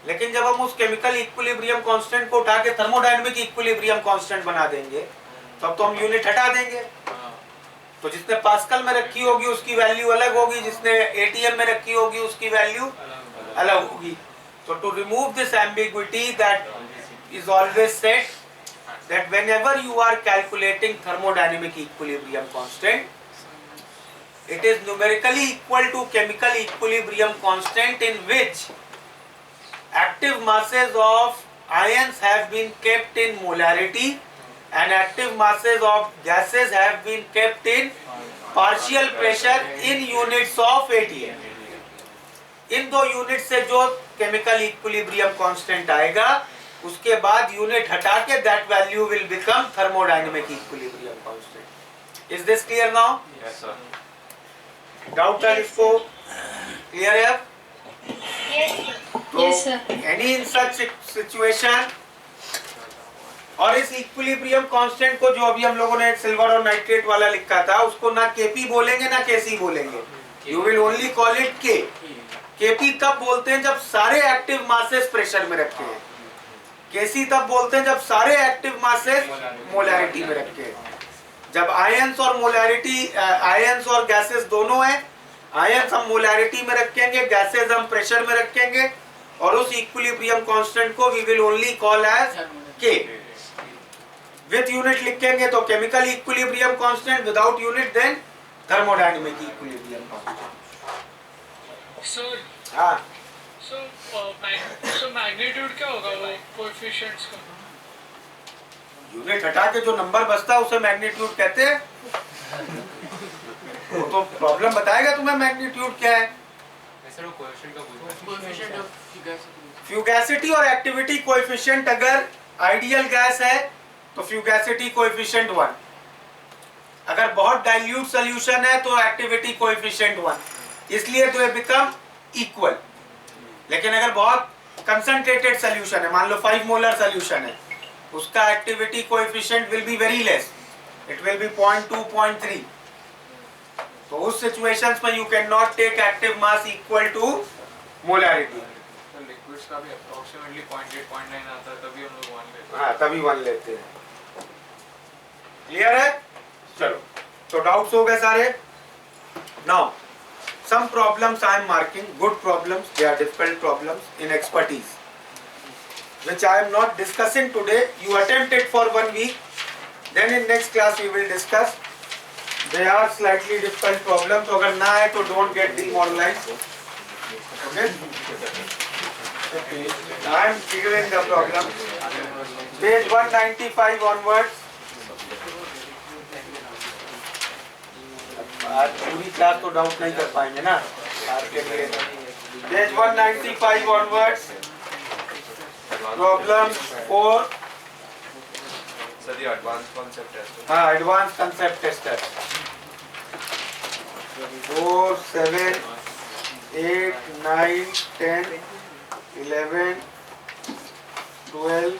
लेकिन जब हम उस केमिकल इक्विलिब्रियम कांस्टेंट को उठा के थर्मोडायनामिक इक्विलिब्रियम कांस्टेंट बना देंगे, तब तो हम यूनिट हटा देंगे। तो जिसने पास्कल में रखी होगी उसकी वैल्यू अलग होगी, जिसने एटीएम में रखी होगी उसकी वैल्यू अलग होगी। तो to remove this ambiguity, that is always said that whenever you are calculating thermodynamic equilibrium constant, it is numerically equal to chemical equilibrium constant in which active masses of ions have been kept in molarity and active masses of gases have been kept in partial pressure in units of ATM। इन दो unit से जो chemical equilibrium constant आएगा, उसके बाद unit हटा के that value will become thermodynamic equilibrium constant. Is this clear now? Yes sir. Doubt है इसको? क्लियर है अब? Yes, sir. Any in such situation, और इस इक्विलिब्रियम कांस्टेंट को जो अभी हम लोगों ने सिल्वर और नाइट्रेट वाला लिखा था, उसको ना केपी बोलेंगे ना केसी बोलेंगे, you will only call it के। केपी कब बोलते हैं? जब सारे एक्टिव मासेस प्रेशर में रखे हैं। केसी तब बोलते हैं जब सारे एक्टिव मासेस मोलैरिटी में रखे हैं। जब आयंस और मोलैरिटी, आयंस और गैसेस दोनों हैं, आयंस हम मोलैरिटी में रखेंगे, गैसेस हम प्रेशर में रखेंगे, और उस इक्विलिब्रियम कांस्टेंट को we will only call as K. With unit लिखेंगे तो chemical equilibrium constant, without unit then thermodynamic equilibrium constant. Sir हाँ, सो मैग्नीट्यूड क्या होगा वो कोएफिशिएंट्स का? यूनिट हटा के जो नंबर बचता है उसे मैग्नीट्यूड कहते हैं। वो तो प्रॉब्लम बताएगा तुम्हें मैग्नीट्यूड क्या है। कोएफिशिएंट ऑफ फ्यूगैसिटी और एक्टिविटी कोएफिशिएंट, अगर आइडियल गैस है तो फ्यूगैसिटी कोएफिशिएंट 1, अगर बहुत डाइल्यूट सॉल्यूशन है तो एक्टिविटी कोएफिशिएंट 1, इसलिए दे बिकम इक्वल। लेकिन अगर बहुत कंसंट्रेटेड सॉल्यूशन है, मान लो 5 मोलर सॉल्यूशन है, उसका activity coefficient will be very less, it will be 0.2 0.3। तो उस सिचुएशंस में you can not take active mass equal to molarity. Liquids का भी अप्रोक्सीमेटली 0.8 0.9 आता है, तभी हम लोग 1 लेते हैं। हाँ, तभी 1 लेते हैं। क्लियर है? चलो, तो डाउट्स हो गए सारे। Now some problems I am marking, good problems, they are difficult problems in expertise, which I am not discussing today. You attempt it for 1 week, then in next class we will discuss. They are slightly difficult problems, so अगर ना आए तो don't get demoralized. Okay? I am clearing the problem. Page 195 onwards. आज पूरी class तो doubt नहीं कर पाएंगे ना आज के लिए। Page 195 onwards, problem 4। सर ये एडवांस कांसेप्ट टेस्ट। हाँ, advance concept tester 4 7 8 9 10 11 12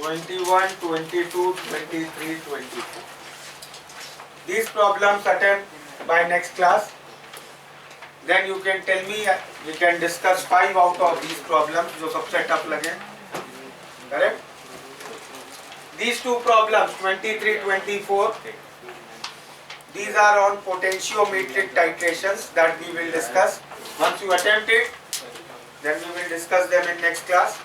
21, 22, 23, 24. These problems attempt by next class. Then you can tell me, we can discuss 5 out of these problems जो सबसे टफ लगे. Correct? These two problems 23, 24. These are on potentiometric titrations that we will discuss. Once you attempt it, then we will discuss them in next class.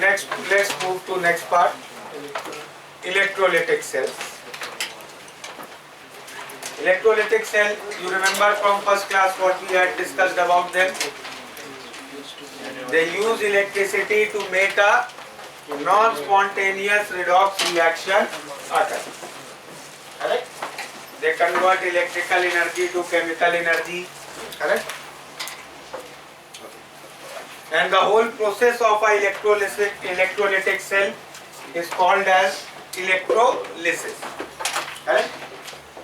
let's move to next part. Electrolytic cells. Electrolytic cell, you remember from first class what we had discussed about them. They use electricity to make a non-spontaneous redox reaction occur. Correct? They convert electrical energy to chemical energy. Correct? And the whole process of a electrolytic cell is called as electrolysis. Correct?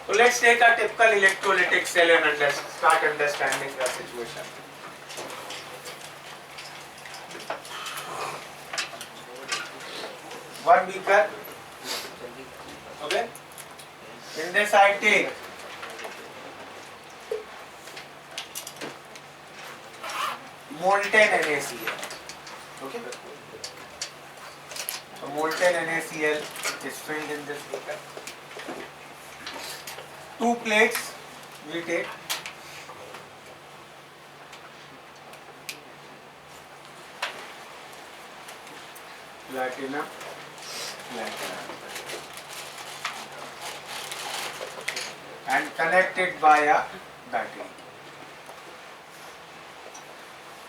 So let's take a typical electrolytic cell and start understanding the situation. One beaker. Okay. In this I take molten NaCl. Okay. So molten NaCl is filled in this beaker. 2 plates we take. Platinum. And connected via battery.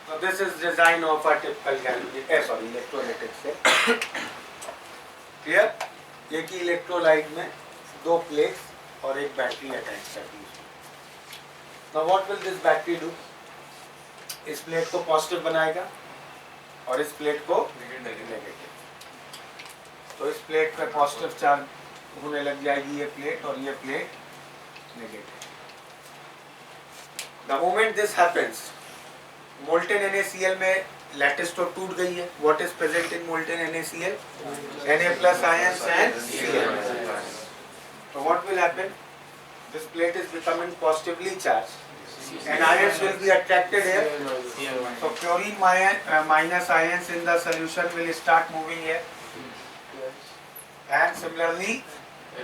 So this is design of a typical electrolytic cell. Clear? एक ही electrolyte में 2 plates और एक battery attach कर दी. Now what will this battery do? इस plate को positive बनाएगा और इस प्लेट को नेगेटिव. तो इस प्लेट पे पॉजिटिव चार्ज होने लग जाएगी ये प्लेट और ये plate negative. The moment this happens, molten NaCl में लैटिस तो टूट गई है. What is present in molten NaCl? Na plus ions and Cl. So what will happen? This plate is becoming positively charged and ions will be attracted here. So chlorine minus ions in the solution will start moving here. And similarly,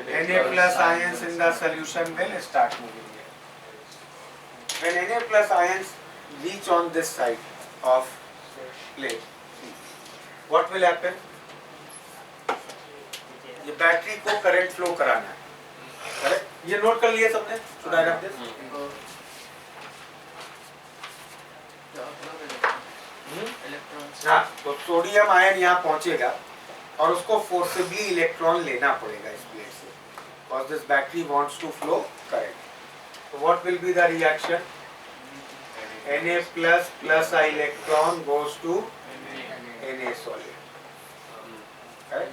Na plus ions in the solution will start moving here. When Na plus ions reach on this side of plate, what will happen? ये battery को current flow कराना है. Correct? ये note कर लिया सबने? Should I write this? हाँ, तो सोडियम आयन यहाँ पहुँचेगा और उसको फोर्सिबली इलेक्ट्रॉन लेना पड़ेगा इस प्लेट से. Because this battery wants to flow current. So what will be the reaction? Na plus a electron goes to Na solid. Correct?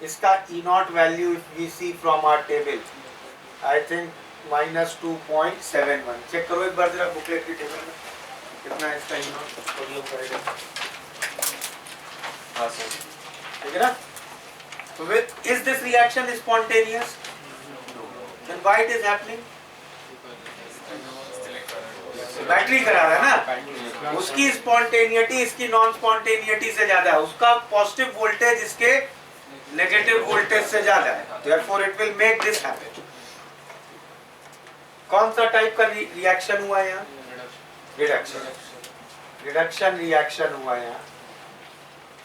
इसका E0 value if we see from our table, I think minus 2.71. Check करो एक बार जरा booklet की table में कितना है इसका E0 sodium करेगा. हाँ सर. ठीक है ना? So is this reaction spontaneous? Then why it is happening? Battery करा रहा है ना, उसकी स्पॉन्टेनिटी इसकी नॉन स्पॉन्टेनिटी से ज्यादा है. उसका पॉजिटिव वोल्टेज इसके नेगेटिव वोल्टेज से ज्यादा है. Therefore it will make this happen. कौन सा टाइप का रिएक्शन हुआ है यहाँ? रिडक्शन. रिडक्शन रिएक्शन हुआ है यहाँ.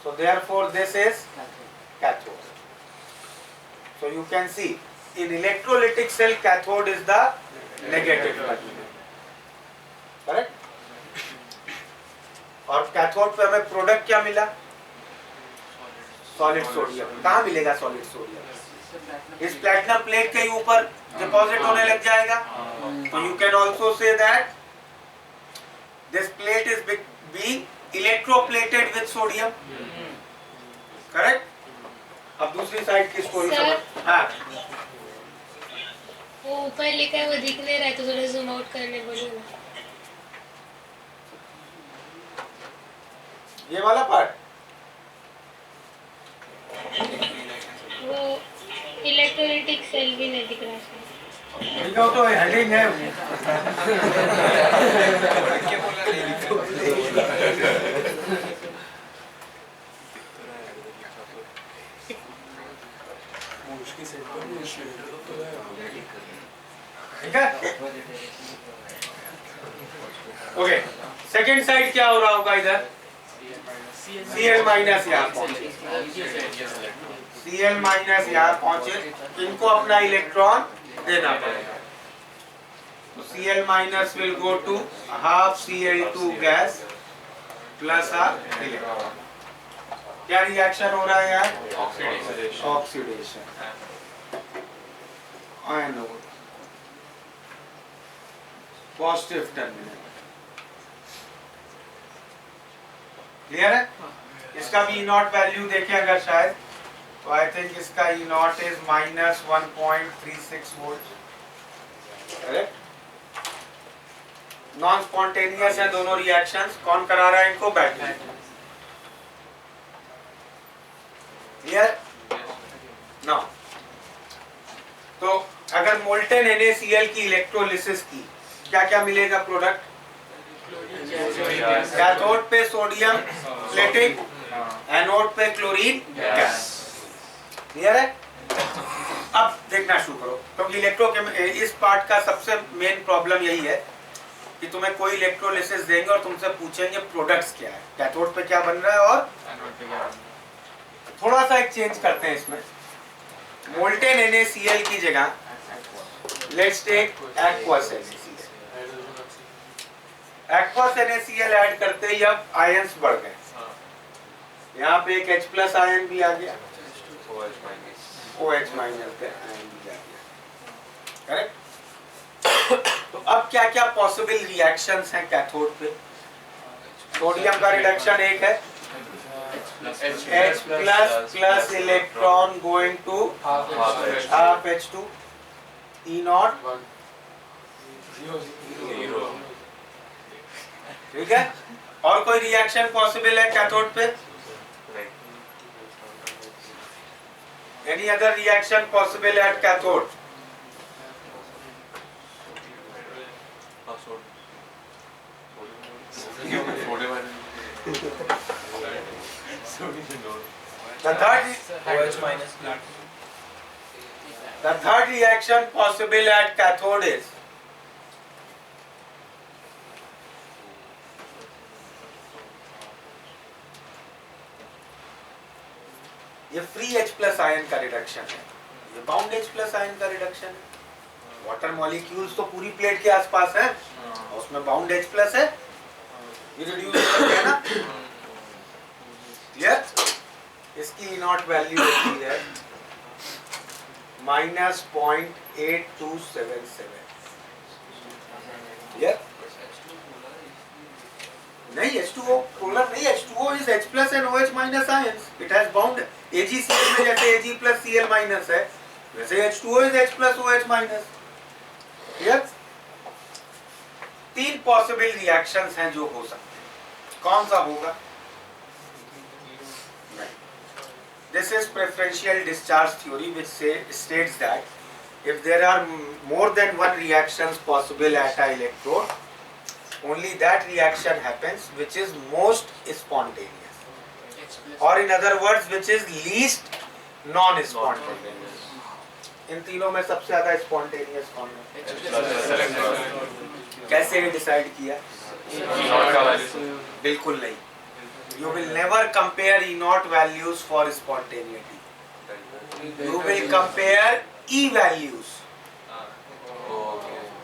So therefore this is cathode. So you can see in electrolytic cell cathode is the negative material. Correct? और कैथोड पे हमें प्रोडक्ट क्या मिला? Solid sodium. कहाँ मिलेगा सॉलिड सोडियम? इस प्लैटिनम प्लेट के ऊपर डिपॉजिट होने लग जाएगा. तो you can also say that this plate is being electroplated with sodium. Correct? अब दूसरी साइड की स्टोरी समझ. हाँ, वो ऊपर लिखा है वो दिख नहीं रहा है तो थोड़ा जूम आउट करने बोलो ना. ये वाला पार्ट वो इलेक्ट्रोलाइटिक सेल भी नहीं दिख रहा है. दिखाओ तो हेडिंग है. ठीक है. ओके, सेकेंड साइड क्या हो रहा होगा इधर? Cl माइनस यहाँ पहुंचे, Cl माइनस यहाँ पहुंचे, इनको अपना इलेक्ट्रॉन देना पड़ेगा। तो Cl minus will go to half Cl2 gas plus electron. क्या रिएक्शन हो रहा है यार? Oxidation. Anode positive terminal. Clear है? इसका भी E0 वैल्यू देखें अगर शायद, तो आई थिंक इसका E0 is minus 1.36 volt. Correct? Non spontaneous है दोनों रिएक्शंस। कौन करा रहा है इनको? बैटरी। क्लियर? नाउ तो अगर मोल्टेन NaCl की इलेक्ट्रोलिसिस की क्या क्या मिलेगा प्रोडक्ट? कैथोड पे सोडियम प्लेटिंग, एनोड पे क्लोरीन गैस। क्लियर है? अब देखना शुरू करो, क्योंकि इस पार्ट का सबसे मेन प्रॉब्लम यही है कि तुम्हें कोई इलेक्ट्रोलिसिस देंगे और तुमसे पूछेंगे प्रोडक्ट्स क्या है, कैथोड पे क्या बन रहा है और थोड़ा सा एक चेंज करते हैं इसमें। मोल्टेन NaCl की जगह let's take aqueous NaCl। Aqueous NaCl add करते ही अब आयंस बढ़ गए। यहाँ पे एक H+ आयन भी आ गया, OH- का आयन भी आ गया। करेक्ट? तो अब क्या क्या पॉसिबल रिएक्शंस हैं कैथोड पे? सोडियम का रिडक्शन एक है, H+ plus electron going to half H2, E0 ठीक है? और कोई रिएक्शन पॉसिबल है कैथोड पे? Any other reaction possible at cathode? The third reaction possible at cathode is ये फ्री H+ आयन का रिडक्शन है, ये बाउंड H+ आयन का रिडक्शन है। वाटर मॉलिक्यूल्स तो पूरी प्लेट के आसपास है, उसमें बाउंड H+ है, ये रिड्यूस करते हैं ना। क्लियर? इसकी E0 वैल्यू होती है माइनस 0.8277। क्लियर? नहीं, H2O पोलर नहीं, H2O is H+ and OH- ions. It has bound AgCl में जैसे Ag plus Cl minus है, वैसे H2O is H+ OH-। Clear? 3 possible reactions हैं जो हो सकते हैं। कौन सा होगा? This is preferential discharge theory, which states that if there are more than one reactions possible at a electrode, only that reaction happens which is most spontaneous, or in other words which is least non-spontaneous। इन तीनों में सबसे ज्यादा spontaneous कौन है? कैसे decide किया? बिल्कुल नहीं। You will never compare E0 values for spontaneity. You will compare E values.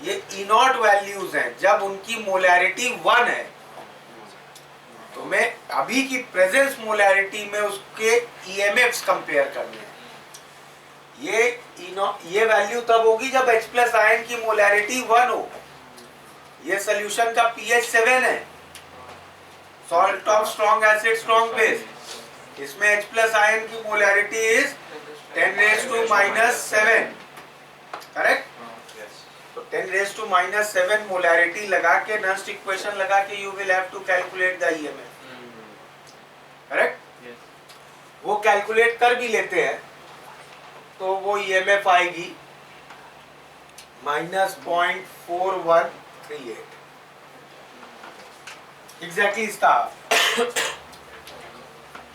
ये E0 values हैं, जब उनकी मोलैरिटी 1 है, तो मैं अभी की प्रेजेंस मोलैरिटी में उसके EMFs कंपेयर करने हैं। ये वैल्यू तब होगी जब H+ आयन की मोलैरिटी 1 हो। ये सोल्यूशन का pH 7 है, salt of strong acid strong base. इसमें H+ आयन की मोलैरिटी इज 10⁻⁻7। करेक्ट? तो 10⁻⁻7 मोलैरिटी लगा के नस्ट इक्वेशन लगा के you will have to calculate the EMF। Correct? वो कैलकुलेट कर भी लेते हैं तो वो EMF आएगी -0.4138। एग्जैक्टली इसका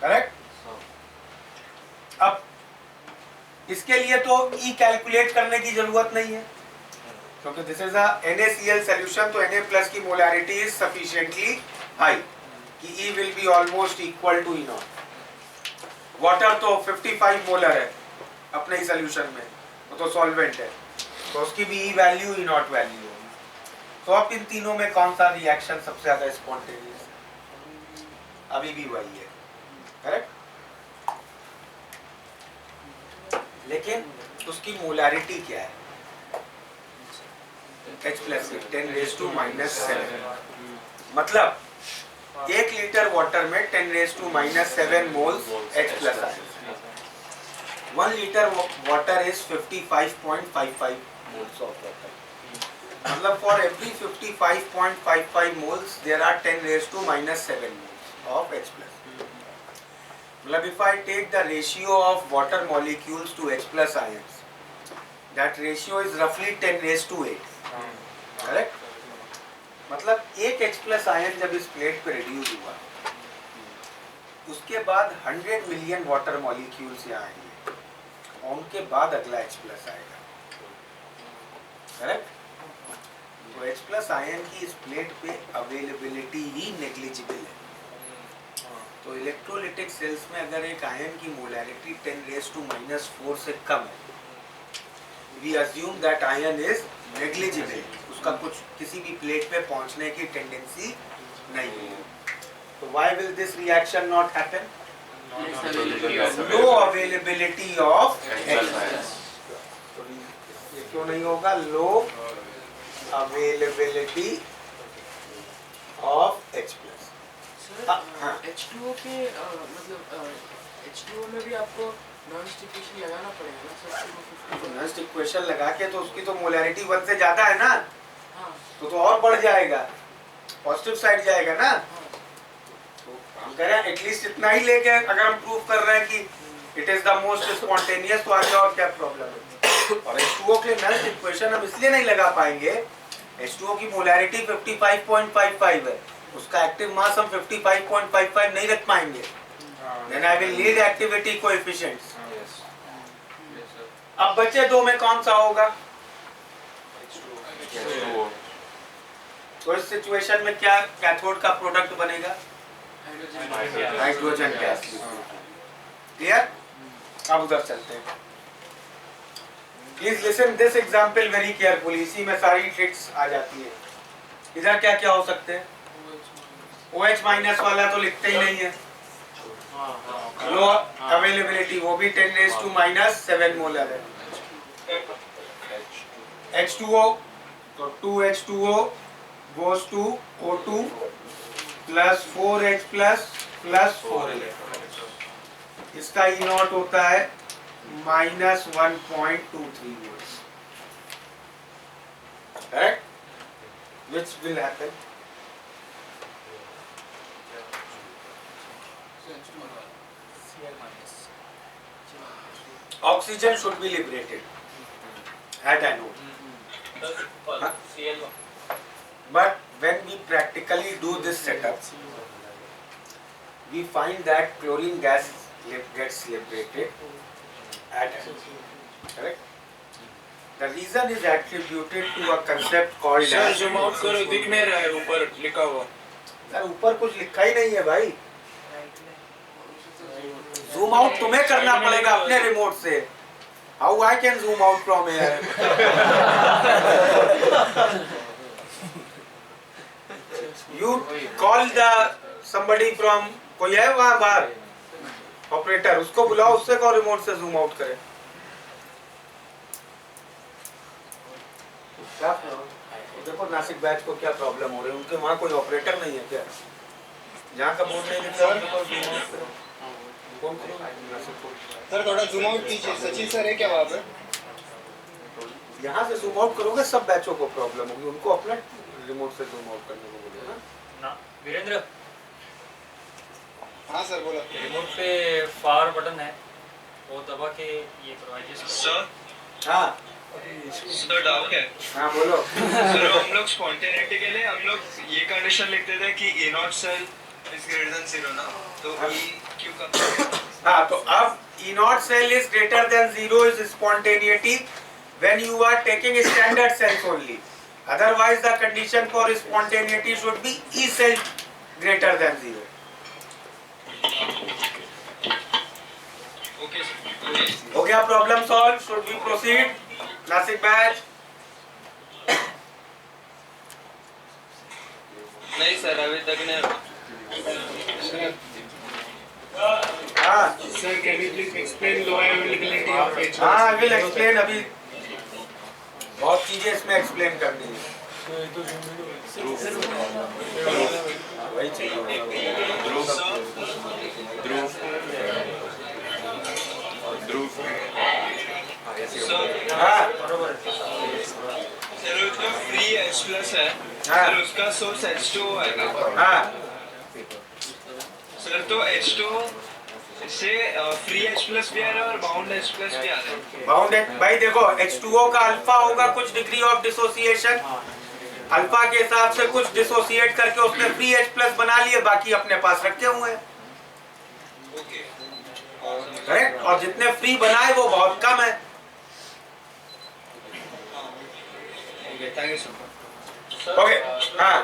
करेक्ट। अब इसके लिए तो E कैलकुलेट करने की जरूरत नहीं है, क्योंकि this is a NaCl solution, तो Na+ की मोलैरिटी इज सफिशिएंटली हाई। कि E will be almost equal to E naught. Water तो 55 मोलर है अपने ही सोल्यूशन में, वो तो सॉल्वेंट है, तो उसकी भी E value E naught value होगी। तो अब इन तीनों में कौन सा रिएक्शन सबसे ज्यादा स्पॉन्टेनियस है? अभी भी वही है, करेक्ट। लेकिन उसकी मोलारिटी क्या है? H plus 10⁻⁻⁷। मतलब 1 लीटर वाटर में 10⁻⁷ moles H plus ion. 1 litre water is 55.55 moles of water. मतलब for every 55.55 moles there are 10⁻⁷ moles of H plus. मतलब if I take the ratio of water molecules to H plus ions, that ratio is roughly 10⁸. Correct. मतलब एक H plus ion जब इस plate पे reduce हुआ, उसके बाद 100 million water molecules यहाँ आएंगे और उनके बाद अगला H प्लस आएगा, करेक्ट। तो H प्लस आयन की इस प्लेट पे अवेलेबिलिटी ही नेग्लिजिबल है। तो इलेक्ट्रोलिटिक सेल्स में अगर एक आयन की मोलैरिटी 10⁻⁻⁴ से कम है, we assume that ion is negligible, उसका कुछ किसी भी प्लेट पे पहुंचने की टेंडेंसी नहीं है। तो why will this reaction not happen? Low availability of H+. तो ये क्यों नहीं होगा? Low availability of H+. हाँ। H2O के मतलब H2O में भी आपको नॉन स्टिक्वेशन लगाना पड़ेगा ना सर? तो नॉन स्टिक्वेशन लगा के तो उसकी तो मोलैरिटी 1 से ज्यादा है ना, हाँ। तो और बढ़ जाएगा, पॉजिटिव साइड जाएगा ना। तो हम कह रहे हैं एटलीस्ट इतना ही लेके अगर हम प्रूव कर रहे हैं कि it is the most spontaneous, तो आगे और क्या प्रॉब्लम है? और H2O के नॉन स्टिक्वेशन हम इसलिए नहीं लगा पाएंगे, H2O की मोलैरिटी 55.55 है, उसका एक्टिव मास हम 55.55 नहीं रख पाएंगे। Then I will need activity coefficients. अब बचे दो में कौन सा होगा? तो इस सिचुएशन में क्या कैथोड का प्रोडक्ट बनेगा? Hydrogen gas. क्लियर? अब उधर चलते हैं। Please listen this example very carefully, इसी में सारी ट्रिक्स आ जाती है। इधर क्या क्या हो सकते हैं? OH माइनस वाला तो लिखते ही नहीं है, लो अवेलेबिलिटी, वो भी 10⁻⁻⁷ मोलर है। H2O, तो 2H2O goes to O2 plus 4H plus 4 electron. इसका E नॉट होता है -1.23 volt, correct? Which will happen? Oxygen should be liberated at anode. But when we practically do this setup, we find that chlorine gas gets liberated at anode. Correct? The reason is attributed to a concept called sir zoom out करो, दिख नहीं रहा है ऊपर लिखा हुआ। Sir ऊपर कुछ लिखा ही नहीं है भाई। जूम आउट तुम्हें करना पड़ेगा अपने रिमोट से। How I can zoom out from here? You call the somebody from, कोई है वहां बाहर ऑपरेटर, उसको बुलाओ, उससे कहो रिमोट से जूम आउट करे। क्या देखो नासिक बैच को क्या प्रॉब्लम हो रही है, उनके वहाँ कोई ऑपरेटर नहीं है क्या? जहाँ का बोर्ड नहीं दिखता सर थोड़ा जूम आउट कीजिए, सचिन सर है क्या वहाँ पे? यहाँ से जूम आउट करोगे सब बैचों को प्रॉब्लम होगी, उनको अपना रिमोट से जूम आउट करने को बोलो ना। वीरेंद्र, हाँ सर बोलो। रिमोट पे पावर बटन है, वो दबा के ये प्रोवाइड सर हाँ सर डाउट है। हाँ बोलो। सर हम लोग स्पॉन्टेनिटी के लिए हम लोग ये कंडीशन लिखते थे कि E naught cell is greater than 0 ना, तो E क्यों का? हाँ तो अब E naught cell is greater than 0 is spontaneity when you are taking standard cells only. Otherwise the condition for spontaneity should be E cell greater than 0. Okay, sir. हो गया problem solve? Should we proceed? Nashik batch? नहीं sir, अभी तक नहीं। हाँ Sir, can you please explain low availability of H1? हाँ, I will explain. अभी बहुत चीजें इसमें एक्सप्लेन करनी है। वही हाँ सर उसका फ्री H प्लस है, हाँ। सर उसका सोर्स H2 है ना? हाँ सर तो H2 से फ्री H प्लस भी आ रहा है और बाउंड H प्लस भी आ रहा है। बाउंड है भाई। देखो H2O का अल्फा होगा कुछ डिग्री ऑफ डिसोसिएशन, अल्फा के हिसाब से कुछ डिसोसिएट करके उसने फ्री H प्लस बना लिए, बाकी अपने पास रखे हुए हैं। Okay, correct. और जितने फ्री बनाए वो बहुत कम है। Thank you sir. ओके हाँ,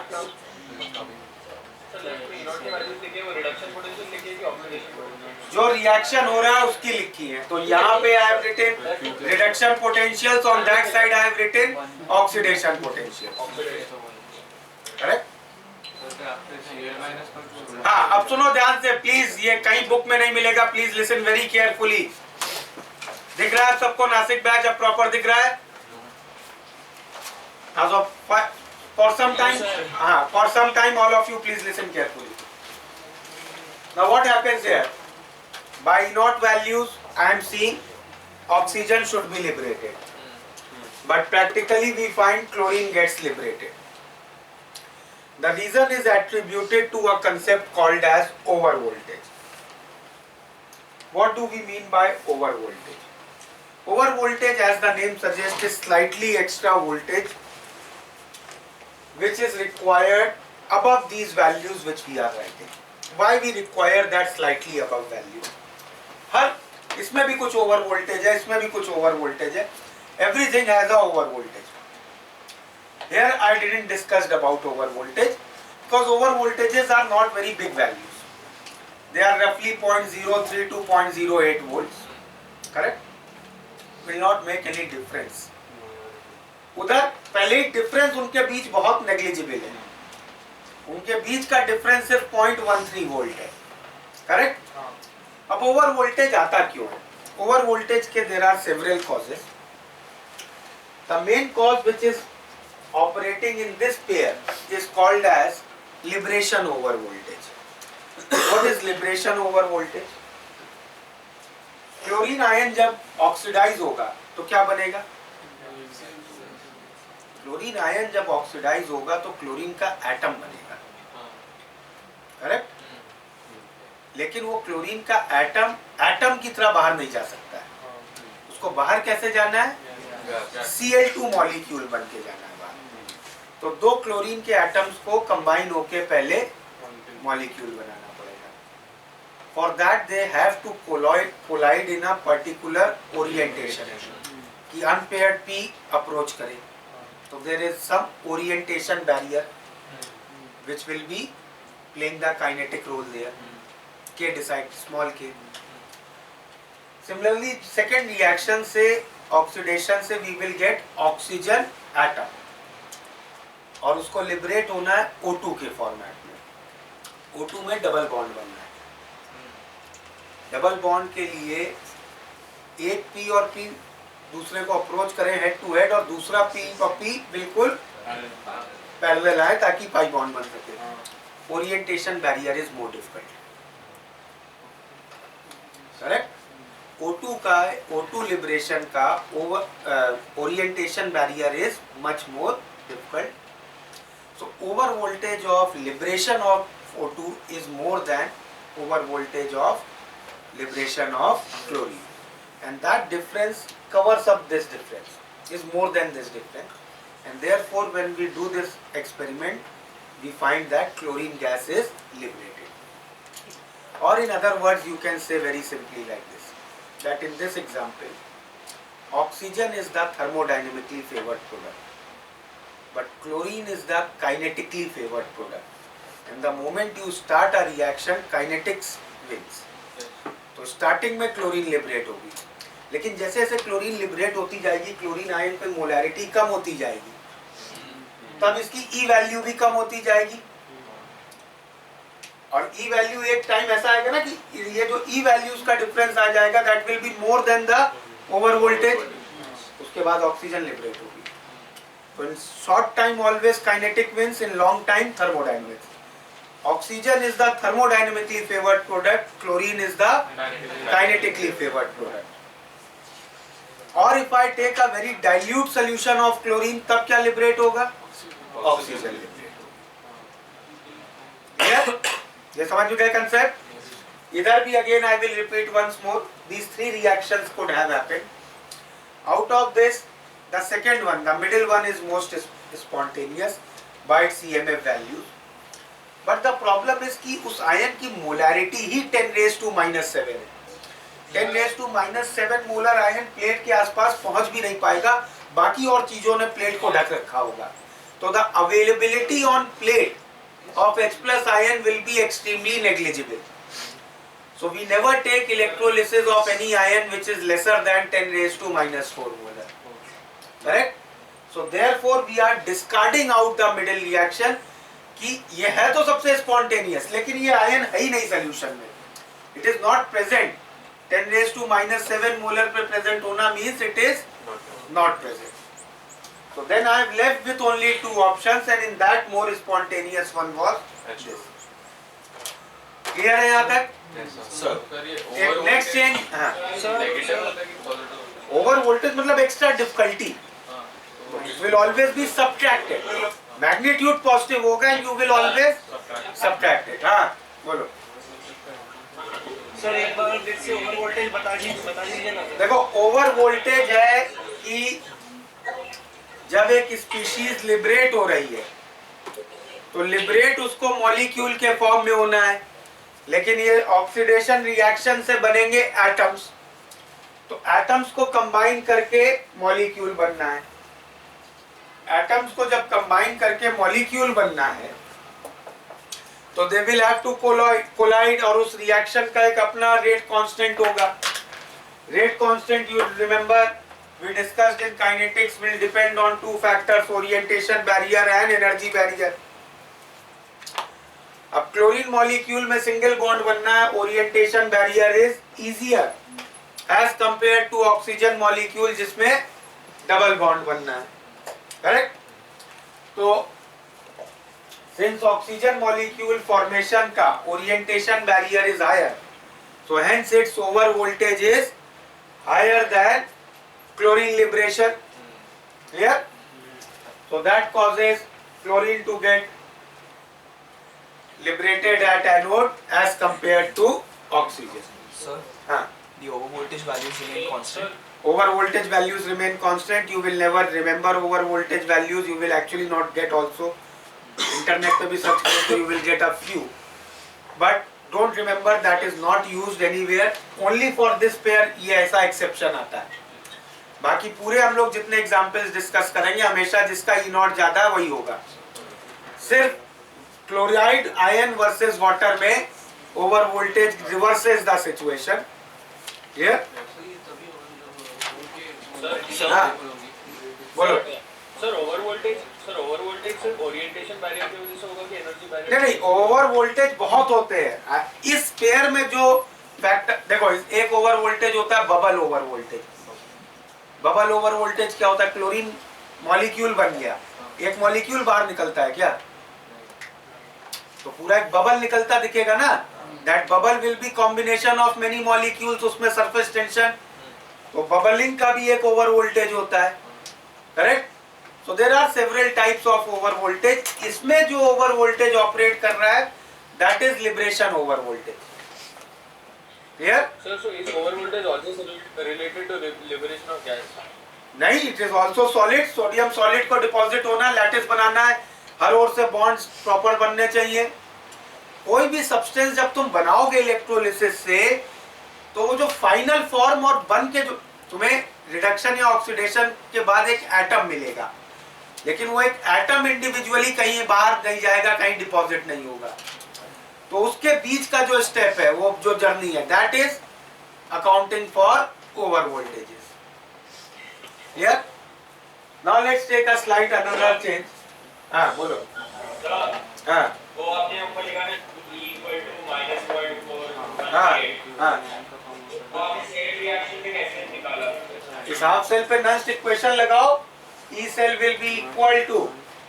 सर E0 की वैल्यू लिखिए, वो रिडक्शन पोटेंशियल लिखिए कि ऑक्सीडेशन पोटेंशियल? जो रिएक्शन हो रहा है उसकी लिखी है। तो यहाँ पे I have written reduction potentials, on that side I have written oxidation potential. Correct. हाँ, अब सुनो ध्यान से प्लीज, ये कहीं बुक में नहीं मिलेगा, प्लीज लिसन वेरी केयरफुली। दिख रहा है सबको नासिक बैच अब प्रॉपर दिख रहा है? For some time, for some time, all of you please listen carefully. Now what happens here? By E0 values, I am seeing oxygen should be liberated, but practically we find chlorine gets liberated. The reason is attributed to a concept called as overvoltage. What do we mean by overvoltage? Overvoltage, as the name suggests, is slightly extra voltage which is required above these values which we are writing. Why we require that slightly above value? हर इसमें भी कुछ over voltage है, इसमें भी कुछ over voltage है। Everything has a over voltage. Here I didn't discuss about over voltage because over voltages are not very big values. They are roughly 0.03 to 0.08 volts. Correct? Will not make any difference. उधर पहले ही difference उनके बीच बहुत negligible है, उनके बीच का difference सिर्फ 0.13 volt है। Correct. अब ओवर वोल्टेज आता क्यों है? ओवर वोल्टेज के there are several causes. The main cause which is operating in this pair is called as liberation over voltage. What is liberation over voltage? Chlorine ion जब oxidize होगा तो क्या बनेगा? Chlorine ion जब oxidize होगा तो chlorine का atom बनेगा। करेक्ट। लेकिन वो क्लोरीन का एटम की तरह बाहर नहीं जा सकता है। उसको बाहर कैसे जाना है? Cl2 मॉलिक्यूल बन के जाना है बाहर। तो दो क्लोरीन के एटम्स को कंबाइन होके पहले मॉलिक्यूल बनाना पड़ेगा। For that they have to collide in a particular orientation कि अनपेयर्ड पी अप्रोच करे। So there is some orientation barrier which will be playing the kinetic role there. K decide, small k. Similarly, second reaction से oxidation से we will get oxygen atom और उसको liberate होना है O2 के format में। O2 में double bond बनना है। डबल बॉन्ड के लिए एक P और P दूसरे को अप्रोच करें हेड टू हेड और दूसरा P और P बिल्कुल पैरेलल आए ताकि पाई बॉन्ड बन सके। Orientation barrier is more difficult. Correct. O2 liberation का orientation barrier is much more difficult. So over voltage of liberation of O2 is more than over voltage of liberation of chlorine, and that difference covers up this difference, is more than this difference, and therefore when we do this experiment we find that chlorine gas is liberated. Or in other words, you can say very simply like this, that in this example oxygen is the thermodynamically favored product, but chlorine is the kinetically favored product, and the moment you start a reaction kinetics wins. तो starting में chlorine liberate होगी, लेकिन जैसे जैसे chlorine liberate होती जाएगी chlorine ion की molarity कम होती जाएगी, तब इसकी ई वैल्यू भी कम होती जाएगी। और ई वैल्यू एक टाइम ऐसा आएगा ना कि ये जो ई वैल्यूज का डिफरेंस आ जाएगा, that will be more than the over voltage, उसके बाद ऑक्सीजन लिबरेट होगी। तो in short time always kinetic wins, in long time thermodynamics. Oxygen is the thermodynamically favored product, chlorine is the kinetically favored product. और if I take a very dilute solution of chlorine, तब क्या liberate होगा? Oxygen liberate होगा। ये समझ गए concept? इधर भी again I will repeat once more. These three reactions could have happened. Out of this, the second one, the middle one is most spontaneous by its EMF values. But the problem is कि उस ion की molarity ही 10⁻⁻⁷ है। 10⁻⁻⁷ molar ion plate के आसपास पहुंच भी नहीं पाएगा, बाकी और चीजों ने प्लेट को ढक रखा होगा। तो the availability on plate of H+ ion will be extremely negligible. So we never take electrolysis of any ion which is lesser than 10⁻⁻⁴ molar. Correct? So therefore we are discarding out the middle reaction कि ये है तो सबसे spontaneous, लेकिन ये ion है ही नहीं solution में, it is not present. 10⁻⁻⁷ molar पे प्रेजेंट होना means it is not present. So then I am left with only two options, and in that more spontaneous one was this. Clear है यहाँ तक? एक next change, over voltage मतलब extra difficulty, it will always be subtracted. Magnitude positive होगा, you will always subtract it. हाँ बोलो sir, एक बार फिर से ओवर वोल्टेज बता दीजिए ना। देखो ओवर वोल्टेज है कि जब एक स्पीशीज लिबरेट हो रही है तो लिबरेट उसको मॉलिक्यूल के फॉर्म में होना है, लेकिन ये ऑक्सीडेशन रिएक्शन से बनेंगे एटम्स, तो एटम्स को कंबाइन करके मॉलिक्यूल बनना है। एटम्स को जब कंबाइन करके मॉलिक्यूल बनना है तो they will have to collide, और उस रिएक्शन का एक अपना रेट कांस्टेंट होगा। Rate constant you remember we discussed in kinetics will depend on two factors, orientation barrier and energy barrier. अब क्लोरीन मॉलिक्यूल में सिंगल बॉन्ड बनना है, orientation barrier is easier as compare to oxygen molecule जिसमें double bond बनना है। Correct? तो since oxygen molecule formation का orientation barrier is higher, so hence its over voltage is higher than chlorine liberation. Clear? So that causes chlorine to get liberated at anode as compared to oxygen. Sir, हाँ. the over voltage values remain constant. Over voltage values remain constant. You will never remember over voltage values. You will actually not get also. Internet पे भी search करो तो you will get a few. But don't remember that is not used anywhere. Only for this pair ये ऐसा exception आता है. बाकी पूरे हम लोग जितने एग्जाम्पल्स डिस्कस करेंगे हमेशा जिसका ई नॉट ज्यादा है वही होगा। सिर्फ क्लोराइड आयन वर्सेस वाटर में over voltage reverses the situation. Clear? हाँ बोलो सर ओवर वोल्टेज सिर्फ ओरिएंटेशन बैरियर की वजह से होगा कि एनर्जी बैरियर? नहीं, ओवर वोल्टेज बहुत होते हैं इस पेयर में। जो फैक्टर देखो, एक ओवर वोल्टेज होता है bubble over voltage. Bubble over voltage क्या होता है? क्लोरीन मॉलिक्यूल बन गया, एक मॉलिक्यूल बाहर निकलता है क्या, तो पूरा एक बबल निकलता दिखेगा ना। That bubble will be combination of many molecules, उसमें सरफेस टेंशन, तो बबलिंग का भी एक ओवर वोल्टेज होता है। Correct? So there are several types of over voltage. इसमें जो ओवर वोल्टेज ऑपरेट कर रहा है that is liberation over voltage. Clear? Sir, so is over voltage also related to liberation of gas? नहीं, it is also solid. Sodium solid को deposit होना, lattice बनाना है, हर ओर से बॉन्ड्स प्रॉपर बनने चाहिए। कोई भी सब्सटेंस जब तुम बनाओगे इलेक्ट्रोलिसिस से तो वो जो फाइनल फॉर्म और बन के जो तुम्हें रिडक्शन या ऑक्सीडेशन के बाद एक एटम मिलेगा, लेकिन वो एक एटम इंडिविजुअली कहीं बाहर नहीं जाएगा, कहीं डिपॉजिट नहीं होगा। तो उसके बीच का जो स्टेप है, वो जो जर्नी है, that is accounting for over voltages. Clear? Now let's take a slight another change. हाँ बोलो. हाँ. वो आपने ऊपर लिखा है E equal to -0.4. हाँ. तो आपने सेल रिएक्शन में कैसे निकाला? इस हाफ सेल पे नॉन स्टिक क्वेश्चन लगाओ. E cell will be equal to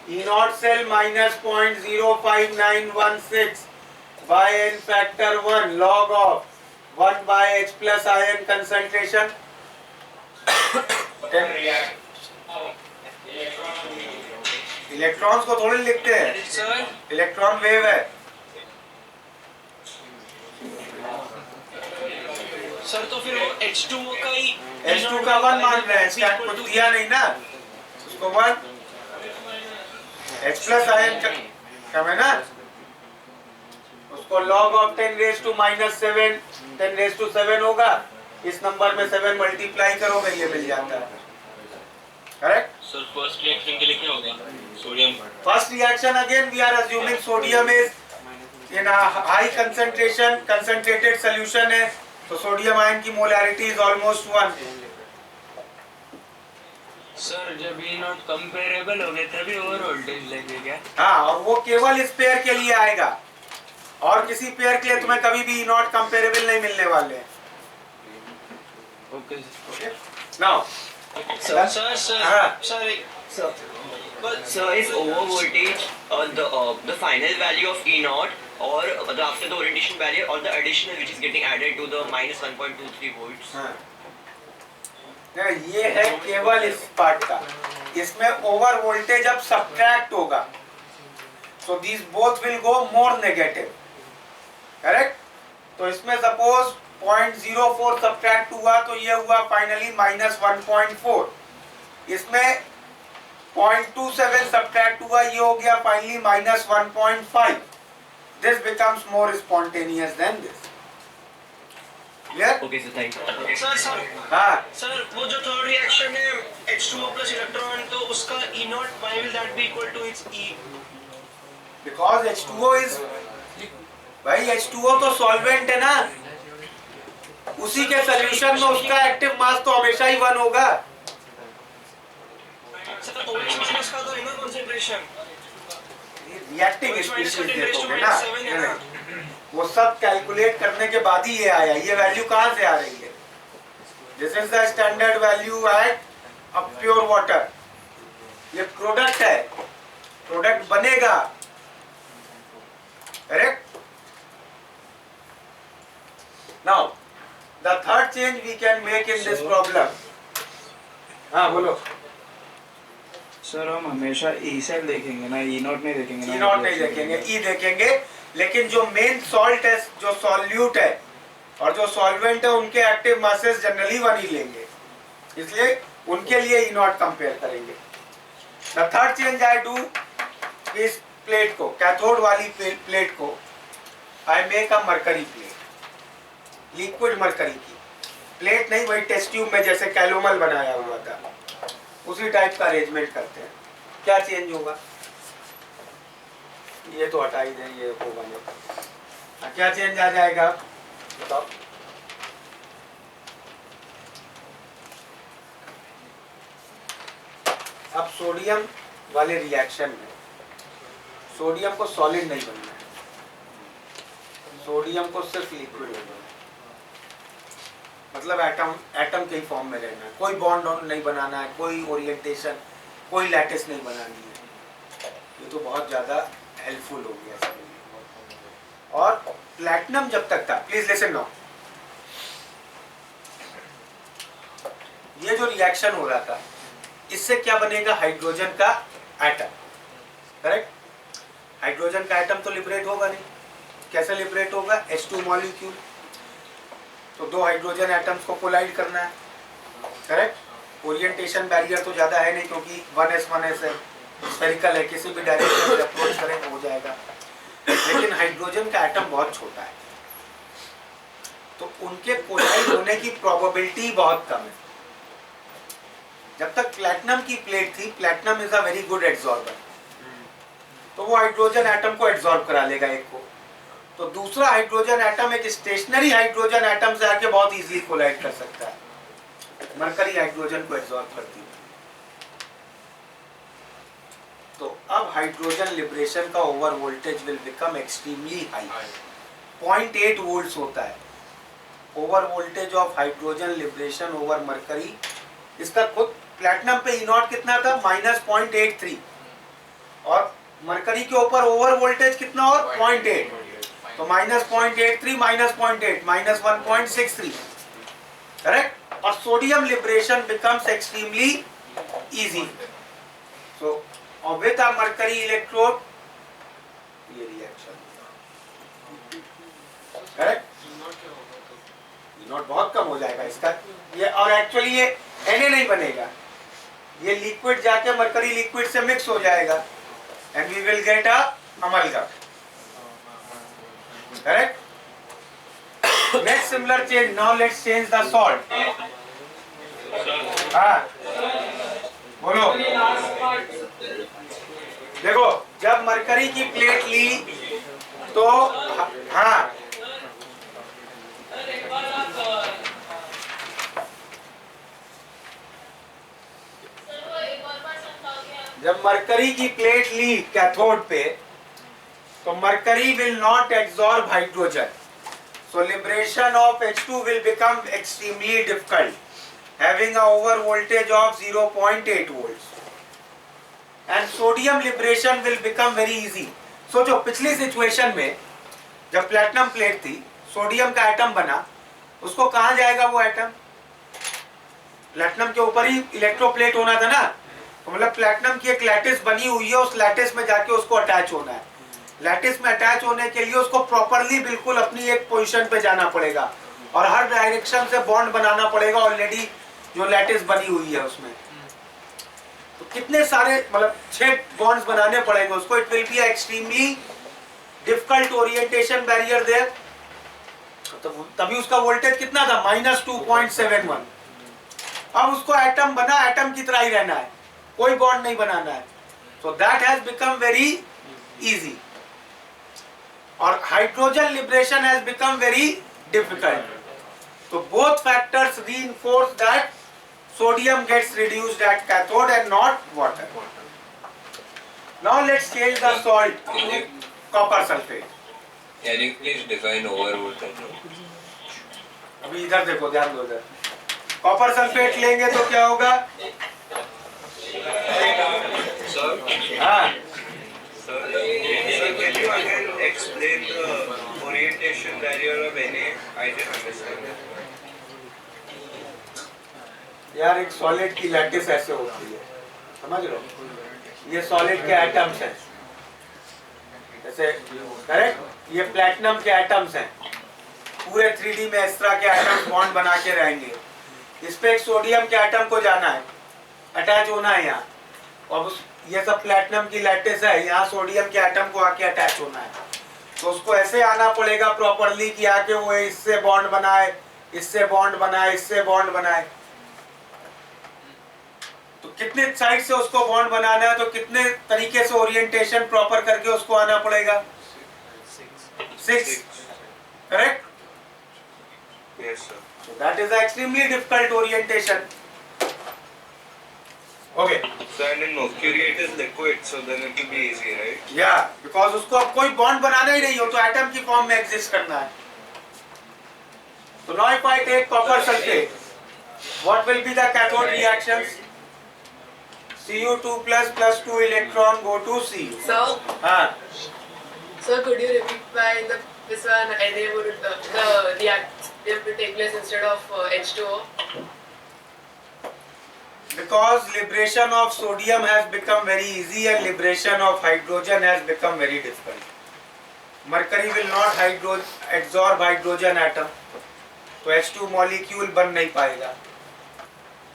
E naught cell minus 0.05916 by n factor 1 log of 1 by H plus ion concentration. Electrons को थोड़ी लिखते हैं, सर इलेक्ट्रॉन वेव है. सर तो फिर वो H2O का ही H2 का 1 मान रहे हैं, स्टैट कुछ दिया नहीं ना, उसको 1 H प्लस आयन कम है ना, उसको log of 10 raised to -7 10 raised to 7 होगा. इस नंबर में 7 मल्टीप्लाई करोगे ये मिल जाता है. करेक्ट. सर फर्स्ट रिएक्शन के लिए क्या होगा? Sodium. First reaction again we are assuming sodium is in a high concentration, concentrated solution है, तो सोडियम आयन की मोलैरिटी is almost 1. सर जब E नॉट कंपेरेबल हो गए तभी ओवर वोल्टेज लगे क्या? हाँ, और वो केवल इस पेयर के लिए आएगा, और किसी पेयर के लिए तुम्हें कभी भी नॉट कंपेरेबल नहीं मिलने वाले हैं. ओके नाउ सर हाँ. Sir But sir, is over voltage the final value of E naught, or the after the orientation barrier, or the additional which is getting added to the minus 1.23 volts? हाँ. ये है केवल इस part का. इसमें over voltage अब subtract होगा, so these both will go more negative. Correct. तो इसमें सपोज 0.04 सब्ट्रैक्ट हुआ तो ये हुआ फाइनली -1.4. इसमें 0.27 सब्ट्रैक्ट हुआ, ये हो गया finally -1.5. This becomes more spontaneous than this. Clear? Okay, so thank you. Sir हाँ. सर वो जो थर्ड रिएक्शन है H2O प्लस इलेक्ट्रॉन, तो उसका E not why will that be equal to its E? Because H2O is, भाई H2O तो solvent है ना, उसी के सोल्यूशन में उसका एक्टिव मास तो हमेशा ही 1 होगा. सर OH माइनस का तो है ना कंसंट्रेशन, रिएक्टिंग OH माइनस का स्पीशीज 10 raised to देखोगे ना, -7 है ना? वो सब कैलकुलेट करने के बाद ही ये आया. ये वैल्यू कहाँ से आ रही है? This is the standard value at a pure water. ये प्रोडक्ट है, प्रोडक्ट बनेगा. Correct. Now the third change we can make in this problem. हाँ बोलो. सर हम हमेशा E सेल देखेंगे ना, E नॉट नहीं देखेंगे ना. ई नॉट नहीं देखेंगे, ई देखेंगे, लेकिन जो मेन सॉल्ट है, जो सॉल्यूट है और जो सॉल्वेंट है, उनके एक्टिव मासेस जनरली 1 ही लेंगे, इसलिए उनके लिए ई नॉट कंपेयर करेंगे. The third change I do, इस प्लेट को, कैथोड वाली प्लेट को I make a mercury plate, liquid mercury की प्लेट नहीं, वही टेस्ट ट्यूब में जैसे कैलोमल बनाया हुआ था उसी टाइप का अरेंजमेंट करते हैं. क्या चेंज होगा? ये तो हटा ही दें, ये होगा नहीं. क्या चेंज आ जाएगा बताओ. अब सोडियम वाले रिएक्शन में सोडियम को सॉलिड नहीं बनना है, सोडियम को सिर्फ लिक्विड बनना है. मतलब एटम के फॉर्म में रहना है, कोई बॉन्ड नहीं बनाना है, कोई ओरिएंटेशन, कोई लैटिस नहीं बनानी है. ये तो बहुत ज़्यादा हेल्पफुल हो गया सभी. और प्लैटिनम जब तक था, प्लीज लिसन नाउ, ये जो रिएक्शन हो रहा था, इससे क्या बनेगा? हाइड्रोजन का एटम. करेक्ट. हाइड्रोजन का एटम तो लिबरेट होगा नहीं. कैसे लिबरेट होगा? H2 molecule. तो दो हाइड्रोजन एटम्स को कोलाइड करना है. करेक्ट. ओरिएंटेशन बैरियर तो ज्यादा है नहीं, क्योंकि 1s है, स्फेरिकल है, किसी भी डायरेक्शन से अप्रोच करें हो जाएगा. लेकिन हाइड्रोजन का एटम बहुत छोटा है, तो उनके कोलाइड होने की प्रोबेबिलिटी बहुत कम है. जब तक प्लैटिनम की प्लेट थी, platinum is a very good absorber, तो वो हाइड्रोजन एटम को एब्जॉर्ब करा लेगा एक को. तो दूसरा हाइड्रोजन एटम एक स्टेशनरी हाइड्रोजन एटम से आके बहुत इजीली कोलाइड कर सकता है। मरकरी हाइड्रोजन को एब्जॉर्ब करती है। तो अब हाइड्रोजन लिबरेशन का over voltage will become extremely high. 0.8 volts होता है over voltage of hydrogen liberation over mercury. इसका खुद प्लैटिनम पे ई नॉट कितना था, -0.83, और मरकरी के ऊपर ओवर वोल्टेज कितना और 0.8, तो -0.83 -0.8 -1.63, करेक्ट। और sodium liberation becomes extremely easy. So with a mercury electrode ये रिएक्शन, करेक्ट, नॉट बहुत कम हो जाएगा इसका ये, और एक्चुअली ये Na नहीं बनेगा, ये लिक्विड जाके मरकरी लिक्विड से मिक्स हो जाएगा and we will get a amalgam, correct. Next similar change, now let's change the salt. हाँ बोलो। देखो जब मरकरी की प्लेट ली तो हाँ जब मरकरी की प्लेट ली कैथोड पे तो mercury will not absorb hydrogen, so liberation of H2 will become extremely difficult, having a over voltage of 0.8 volts, and sodium liberation will become very easy. So जो पिछली situation में जब platinum plate थी, sodium का atom बना, उसको कहाँ जाएगा वो एटम? प्लैटिनम के ऊपर ही इलेक्ट्रोप्लेट होना था ना, तो मतलब प्लैटिनम की एक लैटिस बनी हुई है, उस लैटिस में जाके उसको अटैच होना है। लैटिस में अटैच होने के लिए उसको प्रॉपरली बिल्कुल अपनी एक पोजीशन पे जाना पड़ेगा और हर डायरेक्शन से बॉन्ड बनाना पड़ेगा ऑलरेडी जो लैटिस बनी हुई है उसमें। तो कितने सारे मतलब 6 बॉन्ड्स बनाने पड़ेंगे उसको। It will be extremely difficult orientation barrier there. तभी उसका वोल्टेज कितना था, -2.71। अब उसको एटम बना, एटम की तरह ही रहना है, कोई बॉन्ड नहीं बनाना है। So that has become very easy. और hydrogen liberation has become very difficult. So both factors reinforce that sodium gets reduced at cathode and not water. Now let's change the salt to copper sulfate. Can you please define over voltage? अभी इधर देखो, ध्यान दो इधर। Copper sulphate लेंगे तो क्या होगा? हाँ Sir, can you again explain the orientation barrier of Na? I didn't understand that. यार एक सॉलिड की लैटिस ऐसे होती है, समझ लो, ये सॉलिड के एटम्स हैं जैसे, करेक्ट, ये प्लैटिनम के एटम्स हैं, पूरे 3D में इस तरह के एटम्स बॉन्ड बना के रहेंगे। इस पे एक सोडियम के एटम को जाना है, अटैच होना है यहाँ, और ये सब प्लैटिनम की लैटिस है, यहाँ सोडियम के एटम को आके अटैच होना है। तो उसको ऐसे आना पड़ेगा प्रॉपरली कि आके वो इससे बॉन्ड बनाए, इससे बॉन्ड बनाए, इससे बॉन्ड बनाए। तो कितने साइड से उसको बॉन्ड बनाना है, तो कितने तरीके से ओरिएंटेशन प्रॉपर करके उसको आना पड़ेगा? 6, correct? Yes, sir. So that is extremely difficult orientation. Okay. So and in mercury it is liquid, so then it will be easy, right? Yeah, because उसको अब कोई बॉन्ड बनाना ही नहीं हो, तो एटम की फॉर्म में एग्जिस्ट करना है। So now if I take copper sulfate, what will be the cathode reactions? Cu2 plus 2 electron go to Cu. So, हाँ, sir, could you repeat why in this one Na would the react will take place instead of H2O? because liberation of sodium has become very easy and liberation of hydrogen has become very difficult. Mercury will not absorb hydrogen atom, तो H2 molecule बन नहीं पाएगा,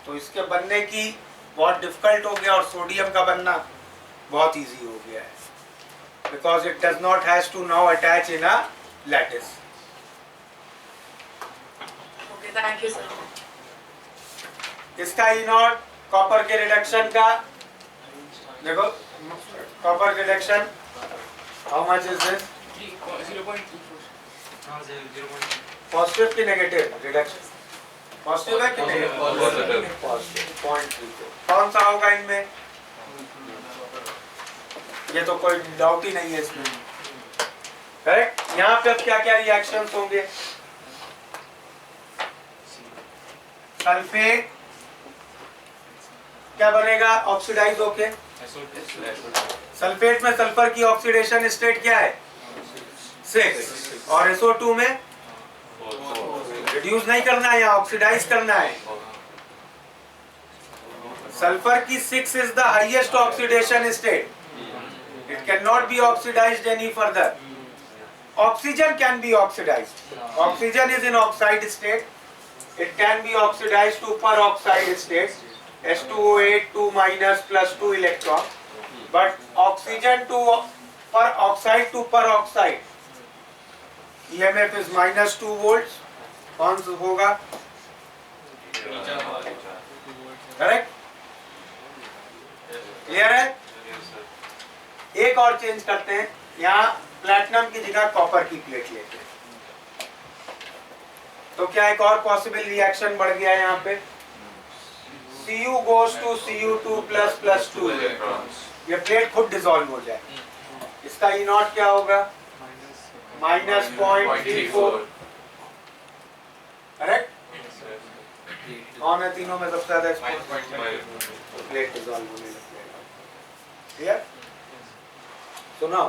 तो इसके बनने की बहुत difficult हो गया और सोडियम का बनना बहुत इजी हो गया है, because it does not has to now attach in a lattice. Okay, thank you, sir. इसका ई नॉट कॉपर के रिडक्शन का देखो, copper reduction how much is this? 0.24. हाँ 0.2 पॉजिटिव की नेगेटिव रिडक्शन, पॉजिटिव है कि नेगेटिव? Positive. पॉजिटिव 0.34. कौन सा होगा इनमें? ये तो कोई डाउट ही नहीं है इसमें, करेक्ट? यहाँ पे अब क्या क्या रिएक्शंस होंगे? सल्फेट क्या बनेगा ऑक्सीडाइज होके? सल्फेट में सल्फर की ऑक्सीडेशन स्टेट क्या है? 6, और SO2 में रिड्यूस नहीं करना है, यहाँ ऑक्सीडाइज करना है। सल्फर की 6 is the highest oxidation state, it can not be oxidized any further. Oxygen can be oxidized, oxygen is in oxide state, it can be oxidized to peroxide state, H2O8 2 minus plus 2 electron, but oxygen to peroxide to peroxide, EMF is minus 2 volts. कौन सा होगा? Correct? Clear है? एक और change करते हैं, यहाँ platinum की जगह कॉपर की प्लेट लेते हैं, तो क्या एक और पॉसिबल रिएक्शन बढ़ गया है यहाँ पे? Cu goes to Cu2 plus plus 2 electrons, ये प्लेट खुद डिसॉल्व हो जाए, इसका E नॉट क्या होगा? Minus 0.34, correct? कौन है तीनों में सबसे ज्यादा प्लेट डिसॉल्व होने लग जाएगा, clear? So now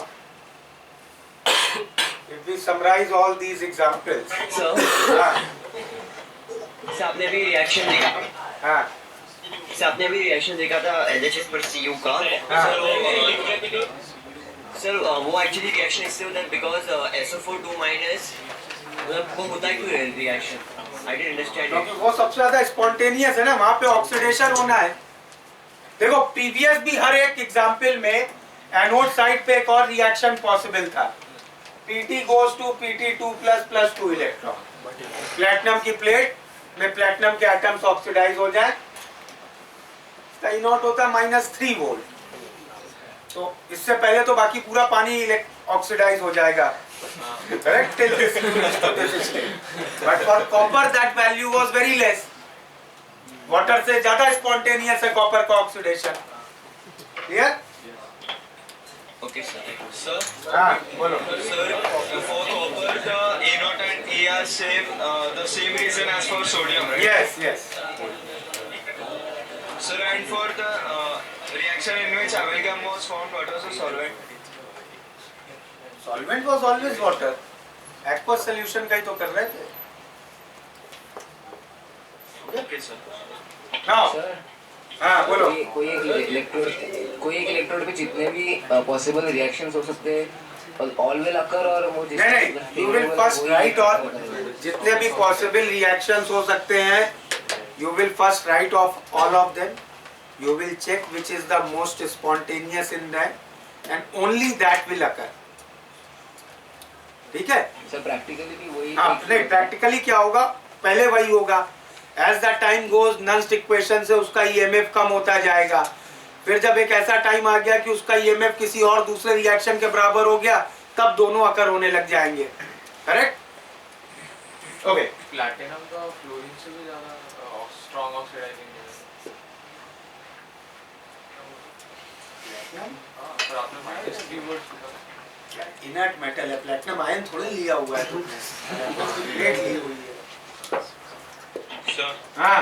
if we summarize all these examples, आपने भी रिएक्शन देखा, हाँ आपने भी रिएक्शन देखा था LHS पर Cu का। सर वो एक्चुअली रिएक्शन इससे होता है बिकॉज SO4 2 माइनस वो होता है क्यों रिएक्शन? आई डिडंट अंडरस्टैंड क्योंकि वो सबसे ज्यादा स्पॉन्टेनियस है ना, वहाँ पे ऑक्सीडेशन होना है। देखो प्रीवियस भी हर एक एग्जाम्पल में एनोड साइड पे एक और रिएक्शन पॉसिबल था, Pt goes to Pt2 plus 2 electron, platinum की प्लेट में प्लेटिनम के एटम्स ऑक्सीडाइज हो जाए, इसका E नॉट होता है -3 वोल्ट, तो इससे पहले तो बाकी पूरा पानी ऑक्सीडाइज हो जाएगा, correct? But for copper that value was very less, water से ज्यादा स्पॉन्टेनियस है कॉपर का oxidation, clear? Okay sir. Sir, हाँ बोलो। sir, for copper the A naught and A are the same reason as for sodium, right? Yes, yes. Sir, and for the reaction in which amalgam was formed, what was the solvent? Solvent was always water. Aqueous solution का ही तो कर रहे थे। Okay, sir. Now, हाँ बोलो। कोई एक electrode पे जितने भी पॉसिबल रिएक्शंस हो सकते हैं ऑल विल अकर, और वो नहीं, you will first write all जितने भी possible reactions हो सकते हैं, you will first write off all of them, you will check which is the most spontaneous in them, and only that will occur. ठीक है? सर प्रैक्टिकली भी वही। हाँ नहीं, प्रैक्टिकली क्या होगा, पहले वही होगा, as the time goes Nernst equation से उसका EMF कम होता जाएगा, फिर जब एक ऐसा टाइम आ गया कि उसका EMF किसी और दूसरे रिएक्शन के बराबर हो गया, तब दोनों अकर होने लग जाएंगे, करेक्ट? ओके। प्लैटिनम का फ्लोरीन से भी ज्यादा स्ट्रॉन्ग ऑक्सीडाइजिंग है। पर आपने -3 वोल्ट इनर्ट मेटल है, प्लैटिनम आयन थोड़ी लिया हुआ है तुमने, प्लेट ली हुई है। सर हाँ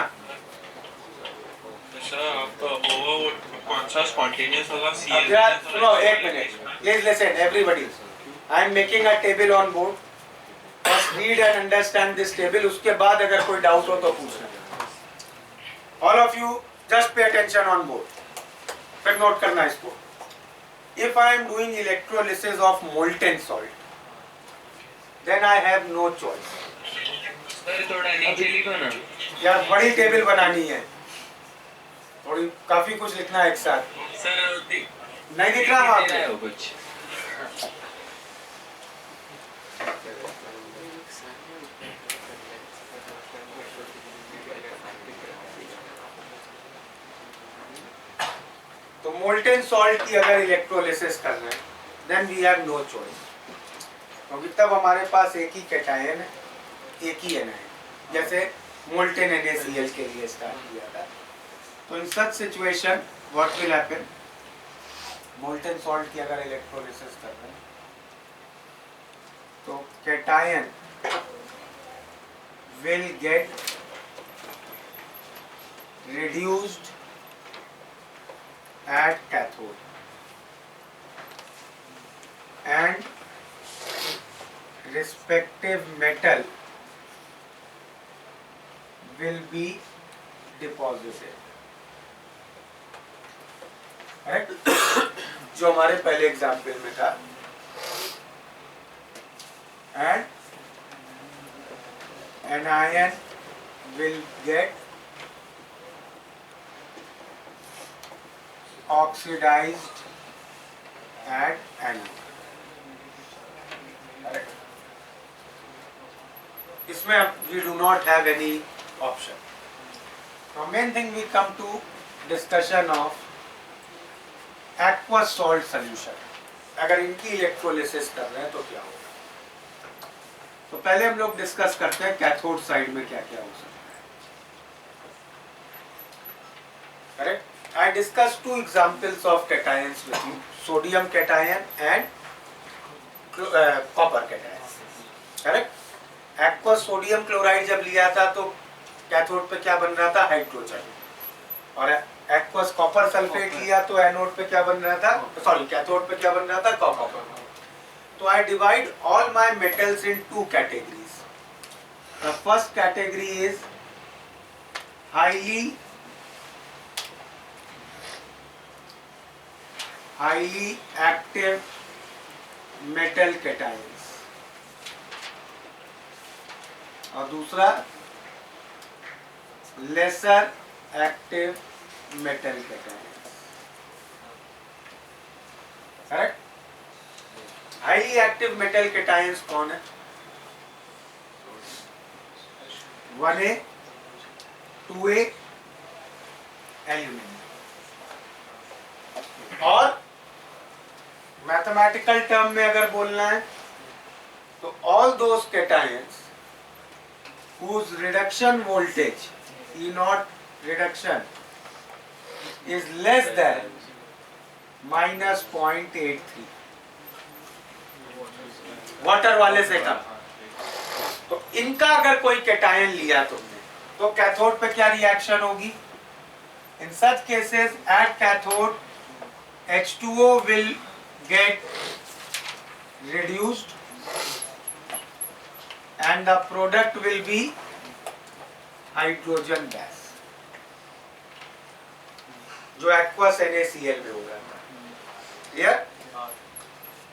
सर आपका ओवर कौन सा स्पॉन्टेनियस होगा? अब जरा सुनो एक minute, please listen everybody, I am making a table on board, first read and understand this table, उसके बाद अगर कोई डाउट हो तो पूछना। All of you just pay attention on board, फिर नोट करना इसको। If I am doing electrolysis of molten salt, then I have no choice. Sir थोड़ा नीचे लिखो ना यार, बड़ी टेबल बनानी है, थोड़ी काफी कुछ लिखना है एक साथ। सर नहीं दिख रहा वहाँ पे? कुछ तो मोल्टेन सॉल्ट की अगर इलेक्ट्रोलिसिस करना है, then we have no choice. क्योंकि तब हमारे पास एक ही कैटायन है, एक ही एनायन, जैसे मोल्टेन NaCl के लिए स्टार्ट किया था। तो in such situation what will happen, molten salt की अगर इलेक्ट्रोलिसिस कर रहे हैं तो cation will get reduced at cathode and respective metal will be deposited. Correct? जो हमारे पहले एग्जाम्पल में था, and anion will get oxidized at anode. Correct? इसमें we do not have any option. Now main thing we come to discussion of aqueous salt solution. अगर इनकी electrolysis कर रहे हैं तो क्या होगा? तो पहले हम लोग डिस्कस करते हैं कैथोड साइड में क्या क्या हो सकता है। Correct? I discuss 2 examples of cations with you, sodium cation and copper cation. Correct? Aqueous sodium chloride जब लिया था तो कैथोड पे क्या बन रहा था, हाइड्रोजन, और एक्वस कॉपर सल्फेट लिया तो एनोड पे क्या बन रहा था, सॉरी कैथोड पे क्या बन रहा था, copper. So I divide all my metals in 2 categories. The first category is highly active metal cations और दूसरा lesser active metal cations. Correct? Highly active metal cations कौन है? 1A, 2A, aluminium. और मैथमेटिकल टर्म में अगर बोलना है तो all those cations whose reduction voltage E0 reduction is less than -0.83, water वाले से कम। तो इनका अगर कोई कैटायन लिया तुमने तो कैथोड पे क्या रिएक्शन होगी? In such cases at cathode H2O will get reduced and the product will be hydrogen gas, जो aqueous NaCl में हो रहा था। Clear?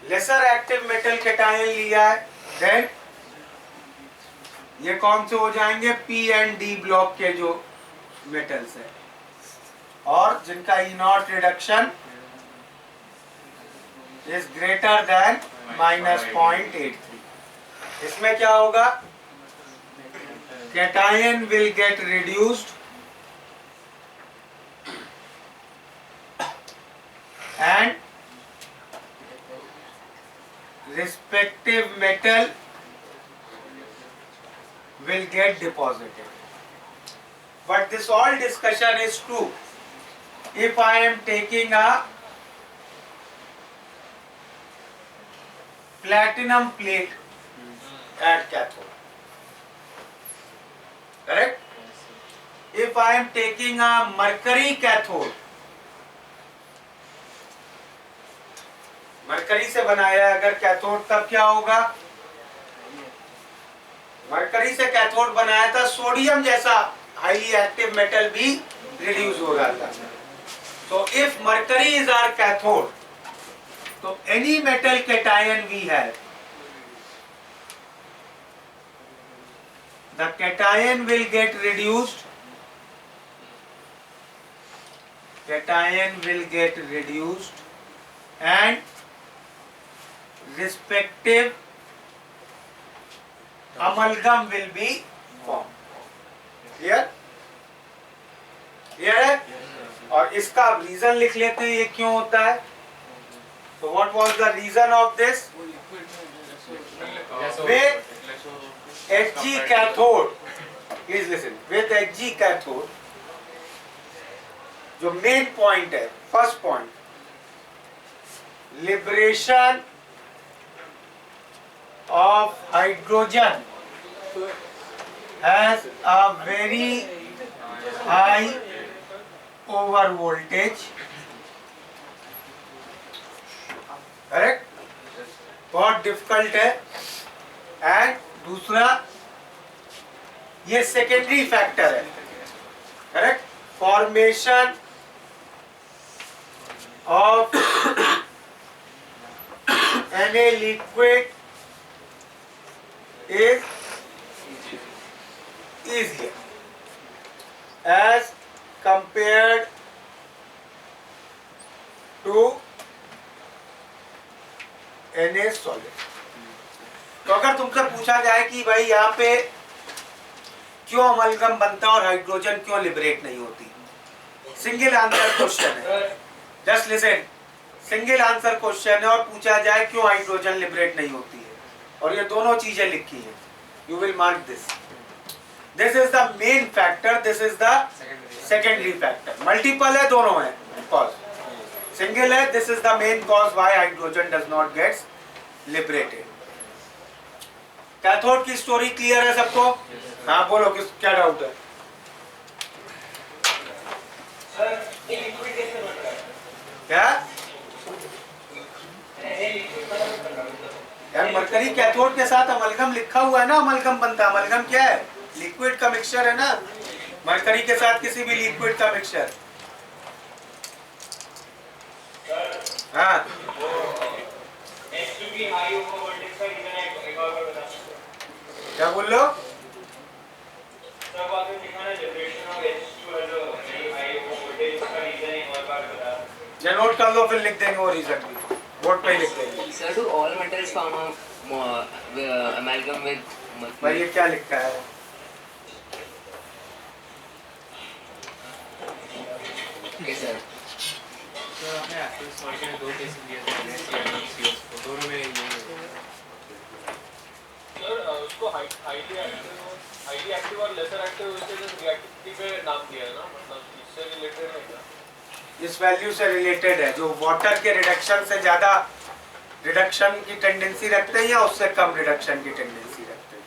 Lesser active metal cation लिया है, देन ये कौन से हो जाएंगे, P एंड D ब्लॉक के जो मेटल्स है, और जिनका E0 reduction is greater then -0.83। इसमें क्या होगा, cation will get reduced and respective metal will get deposited. But this all discussion is true if I am taking a platinum plate at cathode. Correct? If I am taking a mercury cathode, mercury से बनाया अगर cathode, तब क्या होगा, mercury से cathode बनाया था, sodium जैसा हाईली एक्टिव मेटल भी रिड्यूस हो रहा था। तो if mercury is our cathode, तो any metal cation we have, the cation will get reduced, cation will get reduced and respective amalgam will be formed. Clear? Clear है? और इसका reason लिख लेते हैं ये क्यों होता है। तो what was the reason of this? with Hg cathode, please listen, with Hg cathode, जो मेन पॉइंट है, first point, liberation of hydrogen has a very high over voltage, correct? बहुत डिफिकल्ट है. एंड दूसरा ये सेकेंडरी फैक्टर है, correct? Formation of Na liquid is easier as compared to Na solid. तो अगर तुमसे पूछा जाए कि भाई यहाँ पे क्यों अमलगम बनता है और हाइड्रोजन क्यों लिबरेट नहीं होती, सिंगल आंसर क्वेश्चन है, just listen, single answer question है और पूछा जाए क्यों हाइड्रोजन लिबरेट नहीं होती है और ये दोनों चीजें लिखी हैं, you will mark this. This is the main factor, this is the secondary factor. Multiple है, दोनों है कॉज, सिंगल है, this is the main cause why hydrogen does not gets liberated. Cathode की स्टोरी क्लियर है सबको? हाँ बोलो, किस क्या डाउट है? क्या यार, मरकरी कैथोड के साथ अमलगम लिखा हुआ है ना, अमलगम बनता है. अमलगम क्या है? लिक्विड का मिक्सचर है ना, मरकरी के साथ किसी भी लिक्विड का मिक्सचर. हाँ क्या बोल लो? या नोट कर लो, फिर लिख देंगे वो रीजन भी, बोर्ड पे ही लिख देंगे. Sir, do all metals form amalgam with mercury? भाई ये क्या लिखा है? Okay, sir. सर आपने एक्टिव सॉल्ट के दो केसेस दिए थे, दोनों में ये सर उसको हाईली एक्टिव और लेसर एक्टिव रिएक्टिविटी पे नाम दिया है ना, मतलब इससे रिलेटेड है क्या? इस वैल्यू से रिलेटेड है, जो वाटर के रिडक्शन से ज्यादा रिडक्शन की टेंडेंसी रखते हैं या उससे कम रिडक्शन की टेंडेंसी रखते हैं.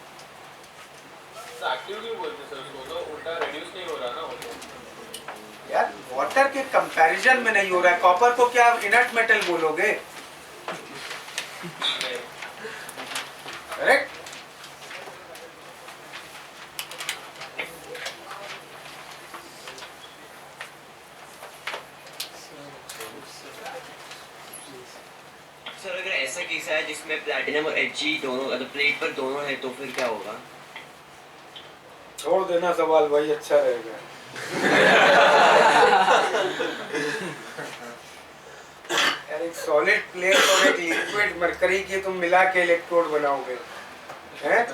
तो एक्टिव क्यों बोलते सर उसको, तो उल्टा रिड्यूस नहीं हो रहा ना वो तो? यार वाटर के कंपैरिजन में नहीं हो रहा है. कॉपर को क्या आप इनर्ट मेटल बोलोगे? करेक्ट. सर अगर ऐसा केस है जिसमें प्लैटिनम और Hg दोनों प्लेट पर दोनों है तो फिर क्या होगा? छोड़ देना सवाल भाई, अच्छा रहेगा. यार एक सॉलिड प्लेट और एक लिक्विड मरकरी की तुम मिला के इलेक्ट्रोड बनाओगे हैं?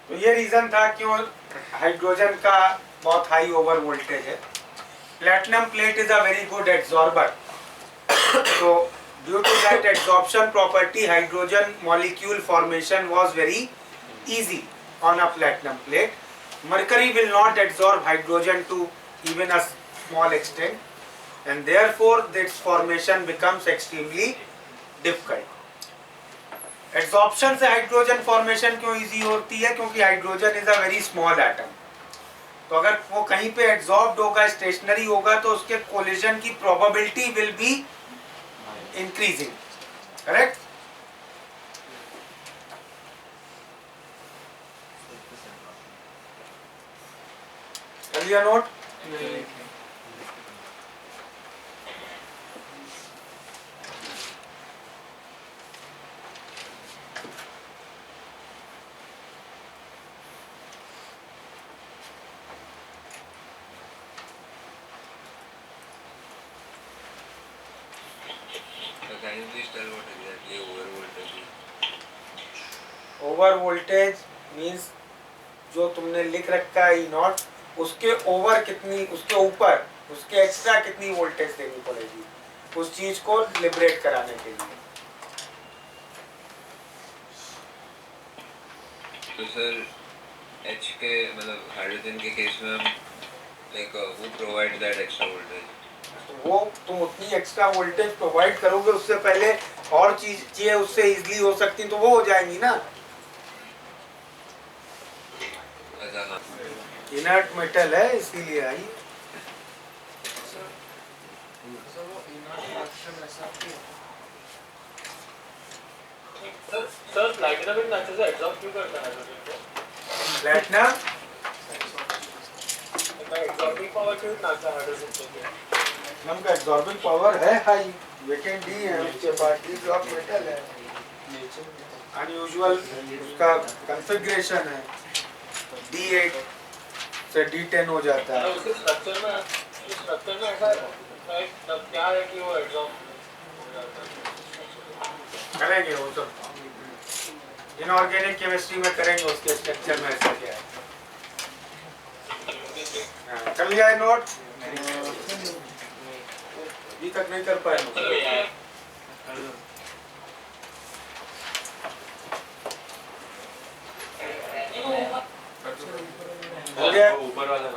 तो ये रीजन था क्यों हाइड्रोजन का बहुत हाई ओवर वोल्टेज है. Platinum plate is a very good absorber, so due to that absorption property hydrogen molecule formation was very easy on a platinum plate. Mercury will not absorb hydrogen to even a small extent and therefore its formation becomes extremely difficult. Absorption से hydrogen formation क्यों easy होती है? क्योंकि hydrogen is a very small atom. तो अगर वो कहीं पे एब्जॉर्ब्ड होगा, स्टेशनरी होगा, तो उसके कोलिजन की probability will be increasing. Correct. कर लिया note? Can you please tell what exactly over voltage is? Over voltage means जो तुमने लिख रखा है E0, उसके ओवर कितनी, उसके ऊपर उसके एक्स्ट्रा कितनी वोल्टेज देनी पड़ेगी उस चीज को लिबरेट कराने के लिए। तो सर एच के मतलब हाइड्रोजन के केस में हम लाइक वो प्रोवाइड दैट एक्स्ट्रा वोल्टेज, वो तुम उतनी एक्स्ट्रा वोल्टेज प्रोवाइड करोगे उससे पहले और चीजें उससे इजीली हो सकती तो वो हो जाएंगी ना। अच्छा हाँ इनर्ट मेटल है इसीलिए आई। सर प्लैटिनम इन अच्छे से एब्जॉर्ब क्यों करता है हाइड्रोजन को? प्लैटिनम एब्जॉर्बिंग पावर क्यों इतना अच्छा हाइड्रोजन को? प्लैटिनम का एब्जॉर्बिंग पावर है हाई, वेकेंट डी है, उसके बाद डी ब्लॉक मेटल है, अनयूजुअल उसका कॉन्फ़िगरेशन है, D8 से D10 हो जाता है। उसके स्ट्रक्चर में ऐसा क्या है कि वो एब्जॉर्ब हो जाता है? करेंगे वो तो इनऑर्गेनिक केमिस्ट्री में करेंगे, उसके स्ट्रक्चर में ऐसा क्या है। कर लिया है नोट? अभी तक नहीं कर पाए हो गया ऊपर वाला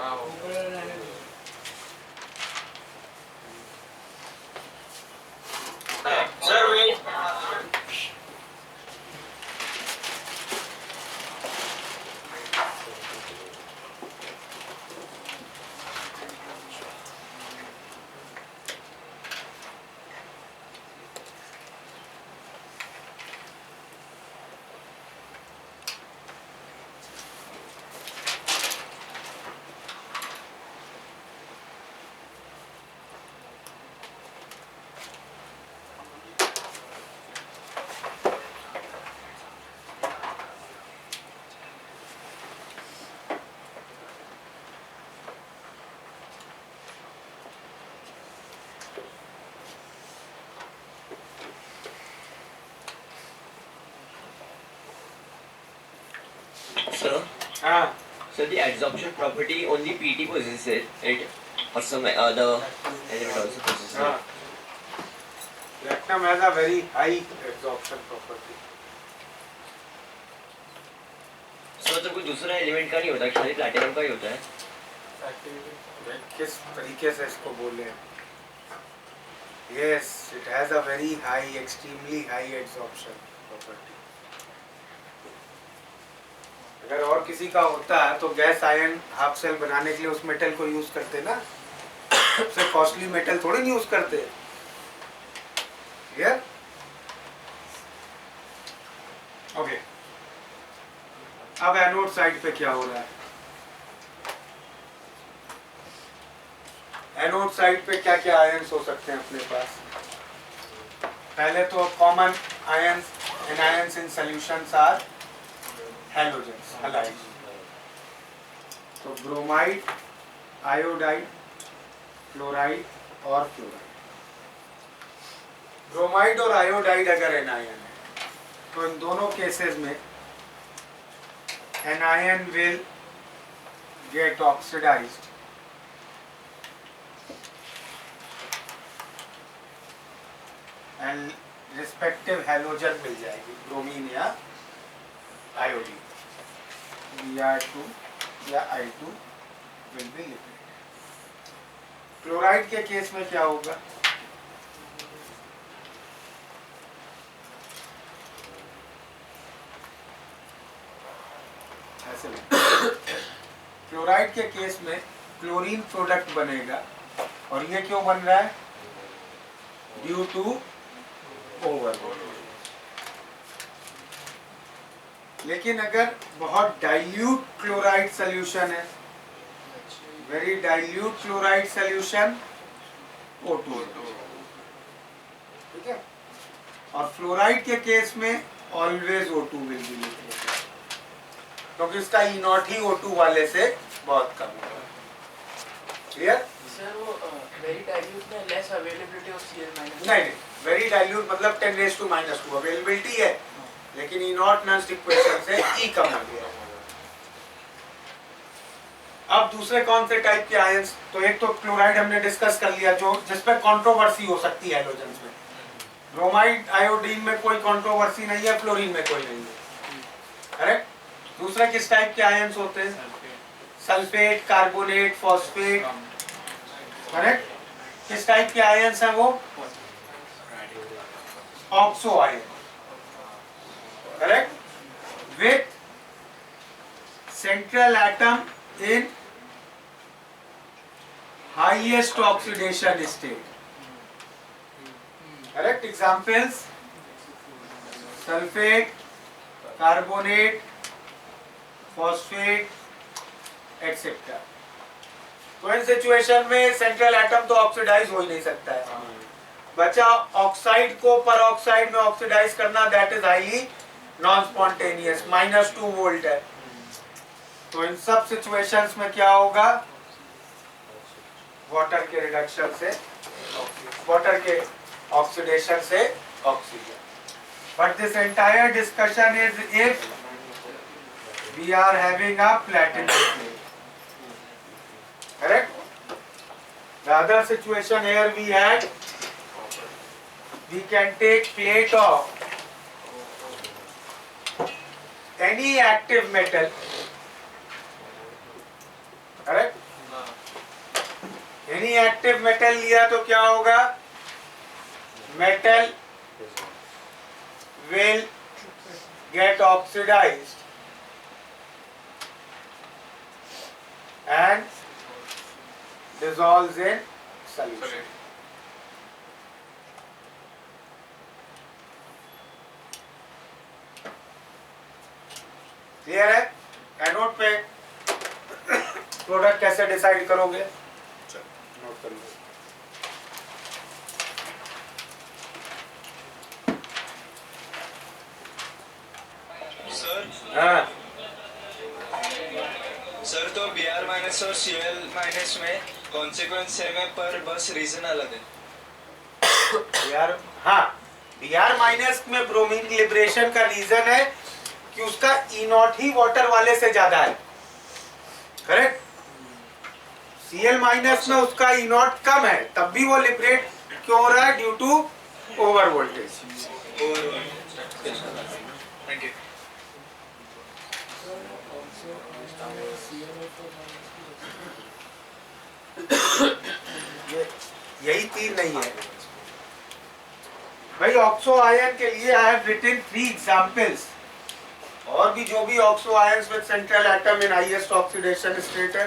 सर वेट Sir, हाँ so the adsorption property only PT possesses it, or some other element also possesses हाँ it. Platinum has a very high absorption property. So मतलब कोई दूसरा एलिमेंट का नहीं होता, खाली प्लैटिनम का ही होता है। किस तरीके से इसको बोले? Yes it has a very high extremely high absorption property. अगर और किसी का होता है तो गैस आयन हाफ सेल बनाने के लिए उस मेटल को यूज करते ना, सबसे कॉस्टली मेटल थोड़ी नहीं यूज करते। क्लियर? ओके अब एनोड साइड पे क्या हो रहा है? एनोड साइड पे क्या क्या आयंस हो सकते हैं अपने पास? पहले तो common ions anions in solutions are halogens halides. तो ब्रोमाइड, आयोडाइड, क्लोराइड और फ्लोराइड। ब्रोमाइड और आयोडाइड अगर एनायन है तो इन दोनों केसेस में anion will get oxidized and respective halogen मिल जाएगी, ब्रोमीन या आयोडीन, Br2 या I2 will be liquid। Chloride के केस में क्या होगा? क्लोराइड के केस में क्लोरीन प्रोडक्ट बनेगा और ये क्यों बन रहा है? Due to overload. लेकिन अगर बहुत डाइल्यूट क्लोराइड सॉल्यूशन है, very dilute chloride solution O2, ठीक है। और फ्लोराइड के केस में always O2 will be liquid, क्योंकि इसका ई नॉट ही O2 वाले से बहुत कम है। क्लियर? सर वो वेरी डाइल्यूट में लेस अवेलेबिलिटी ऑफ Cl-। नहीं, वेरी डाइल्यूट मतलब 10⁻² अवेलेबिलिटी है, लेकिन ई नॉट नॉन इक्वेशन से ई कम आ गया। अब दूसरे कौन से टाइप के आयंस, तो एक तो क्लोराइड हमने डिस्कस कर लिया जो जिस पर कंट्रोवर्सी हो सकती है हैलोजेंस में। ब्रोमाइड आयोडीन में कोई कंट्रोवर्सी नहीं है, फ्लोरीन में कोई नहीं है, करेक्ट। दूसरे किस टाइप के आयंस होते हैं? Sulphate, carbonate, phosphate, correct. किस टाइप के आयंस हैं वो? Oxo ion, correct, with central atom in highest oxidation state. Correct examples: sulfate, carbonate, phosphate, etc. तो इन सिचुएशन में सेंट्रल एटम तो ऑक्सीडाइज हो ही नहीं सकता है, बचा ऑक्साइड को पर ऑक्साइड में ऑक्सीडाइज करना, that is highly non spontaneous, -2 volt है। तो इन सब सिचुएशंस में क्या होगा? वाटर के रिडक्शन से, वाटर के ऑक्सीडेशन से oxygen. But this entire discussion is if we are having a platinum plate, correct. The other situation here we can take plate of any active metal, correct. Any active metal लिया तो क्या होगा? Metal will get oxidized and dissolves in solution. Clear है? Anode पे product कैसे decide करोगे? Note कर लो। सर तो Br माइनस और Cl माइनस में कॉन्सिक्वेंस सेम है पर बस रीजन अलग है। Br, हाँ, Br माइनस में ब्रोमीन की लिबरेशन का रीजन है कि उसका E0 ही वाटर वाले से ज्यादा है, करेक्ट। Cl माइनस में उसका E0 कम है, तब भी वो लिबरेट क्यों हो रहा है? Due to over voltage. Thank you. यही तीन नहीं है भाई। ऑक्सो आयन के लिए आई हैव रिटन 3 एग्जांपल्स, और भी जो भी oxo ions with central atom in highest oxidation state है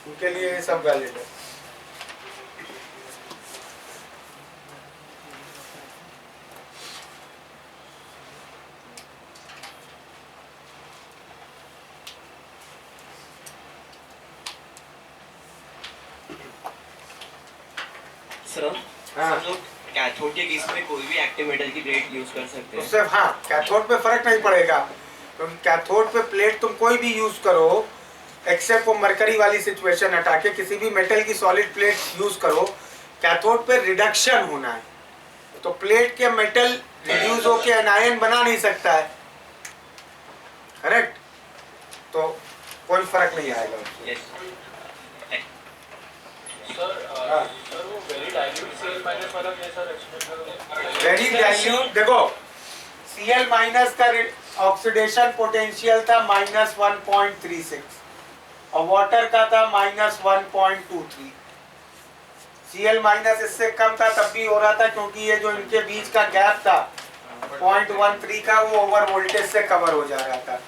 उनके लिए ये सब वैलिड है। सर हम लोग कैथोड के केस में कोई भी एक्टिव मेटल की प्लेट यूज कर सकते हैं? उससे हाँ, कैथोड पे फर्क नहीं पड़ेगा, क्योंकि कैथोड पे प्लेट तुम कोई भी यूज करो एक्सेप्ट वो मरकरी वाली सिचुएशन हटा के, किसी भी मेटल की सॉलिड प्लेट यूज करो, कैथोड पे रिडक्शन होना है। तो प्लेट के मेटल रिड्यूस होके एनायन बना नहीं सकता है, करेक्ट। तो कोई फर्क नहीं आएगा उससे। सर वो वेरी डाइल्यूट Cl माइनस वाला कैसा एक्सप्लेन करोगे? वेरी डाइल्यूट, देखो Cl माइनस का ऑक्सीडेशन पोटेंशियल था -1.36 और वाटर का था -1.23। Cl माइनस इससे कम था तब भी हो रहा था क्योंकि ये जो इनके बीच का गैप था 0.13 का, वो ओवर वोल्टेज से कवर हो जा रहा था।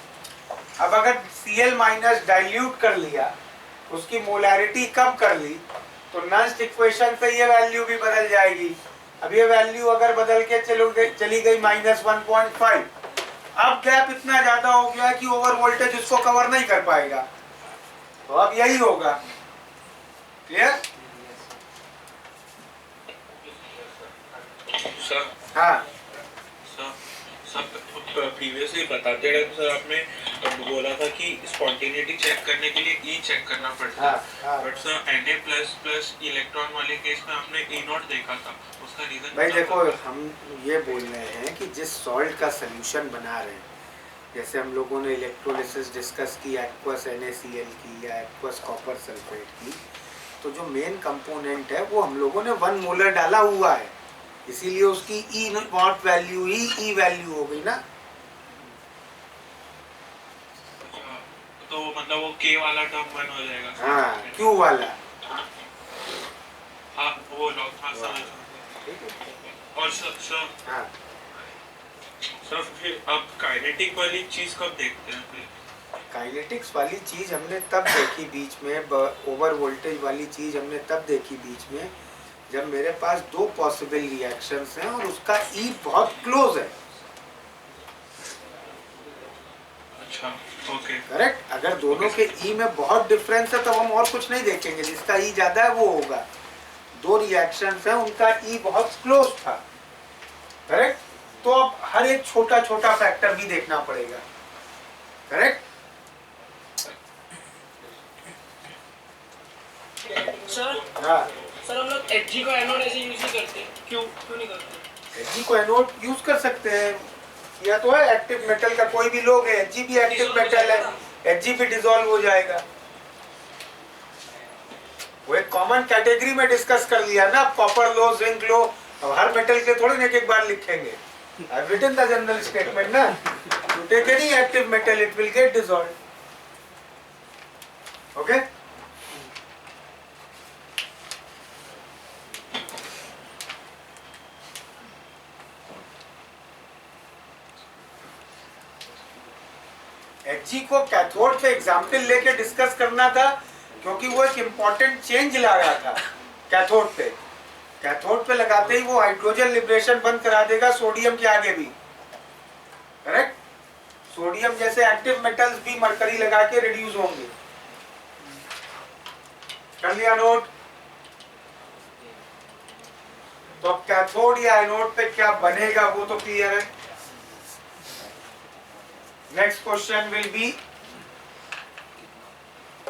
अब अगर Cl माइनस डाइल्यूट कर लिया, उसकी मोलैरिटी कम कर ली, तो नस्ट इक्वेशन से ये वैल्यू भी बदल जाएगी। अब ये वैल्यू अगर बदल के चली गई -1.5, अब गैप इतना ज्यादा हो गया कि ओवर वोल्टेज उसको कवर नहीं कर पाएगा, तो अब यही होगा। क्लियर? सर हाँ सर प्रीवियसली बताते रहे सर, आपने बोला था कि स्पॉन्टेनिटी चेक करने के लिए ई चेक करना पड़ता है, बट सर Na++ इलेक्ट्रॉन वाले केस में आपने E0 देखा था, उसका रीजन? भाई देखो, हम ये बोल रहे हैं कि जिस सॉल्ट का सोल्यूशन बना रहे हैं जैसे हम लोगों ने इलेक्ट्रोलिसिस डिस्कस की एक्वस NaCl की या एक्वस कॉपर सल्फेट की, तो जो मेन कंपोनेंट है वो हम लोगों ने 1 मोलर डाला हुआ है, इसीलिए उसकी ई नॉट वैल्यू ही ई वैल्यू हो गई ना। तो मतलब वो K वाला टर्म 1 हो जाएगा। हाँ, Q वाला। हाँ वो लॉग, हाँ समझ। और सर हाँ सर फिर अब काइनेटिक वाली चीज कब देखते हैं फिर? काइनेटिक्स वाली चीज हमने तब देखी बीच में, ओवर वोल्टेज वाली चीज हमने तब देखी बीच में जब मेरे पास 2 पॉसिबल रिएक्शंस हैं और उसका ई बहुत क्लोज है। अच्छा ओके करेक्ट। अगर दोनों के ई में बहुत डिफरेंस है तब हम और कुछ नहीं देखेंगे, जिसका ई ज्यादा है वो होगा। 2 रिएक्शंस हैं, उनका ई बहुत क्लोज था। करेक्ट। तो अब हर एक छोटा छोटा फैक्टर भी देखना पड़ेगा। करेक्ट। सर हाँ, सर हम लोग Hg को एनोड ऐसे यूज नहीं करते, क्यों नहीं करते? Hg को एनोड यूज कर सकते हैं, या तो है एक्टिव मेटल का कोई भी लोग है, Hg भी एक्टिव मेटल है, Hg भी डिसॉल्व हो जाएगा। वो एक कॉमन कैटेगरी में डिस्कस कर लिया ना, कॉपर लो, जिंक लो। अब हर मेटल के थोड़ी ना एक बार लिखेंगे। I've written the general statement ना, you take any active metal, it will get dissolved. Okay? Hg को कैथोड पे एग्जाम्पल लेके डिस्कस करना था, क्योंकि वो एक इम्पोर्टेंट चेंज ला रहा था कैथोड पे। कैथोड पे लगाते ही वो हाइड्रोजन लिबरेशन बंद करा देगा सोडियम के आगे भी। करेक्ट। सोडियम जैसे एक्टिव मेटल्स भी मरकरी लगा के रिड्यूस होंगे। कर लिया नोट? तो अब कैथोड या एनोड पे क्या बनेगा वो तो क्लियर है। नेक्स्ट क्वेश्चन विल बी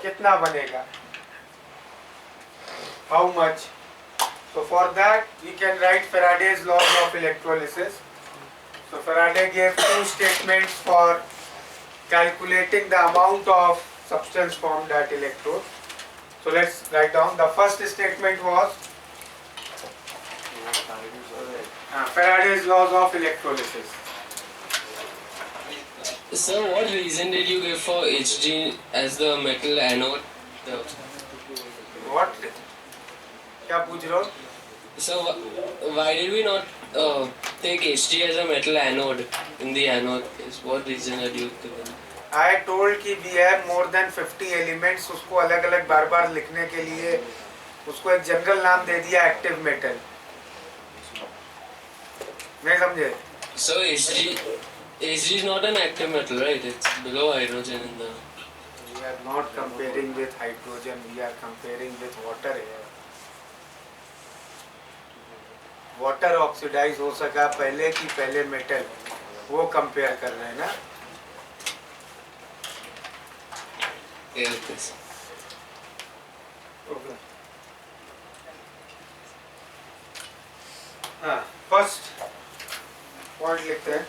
कितना बनेगा, how much. So for that we can write Faraday's laws of electrolysis. So Faraday gave 2 statements for calculating the amount of substance formed at electrode. So let's write down. The first statement was Faraday's laws of electrolysis. Sir, what reason did you give for Hg as the metal anode? What? क्या पूछ रहे हो? So why did we not take Hg as a metal anode in the anode case? What reason had you given? I told कि we have more than 50 elements, उसको अलग अलग बार बार लिखने के लिए उसको एक जनरल नाम दे दिया एक्टिव मेटल। नहीं समझे? So Hg is not an active metal, right? It's below hydrogen in the. We are not comparing with hydrogen. We are comparing with water here. Water oxidize हो सका पहले कि पहले मेटल, वो कंपेयर कर रहे हैं ना। हाँ, फर्स्ट पॉइंट लिखते हैं।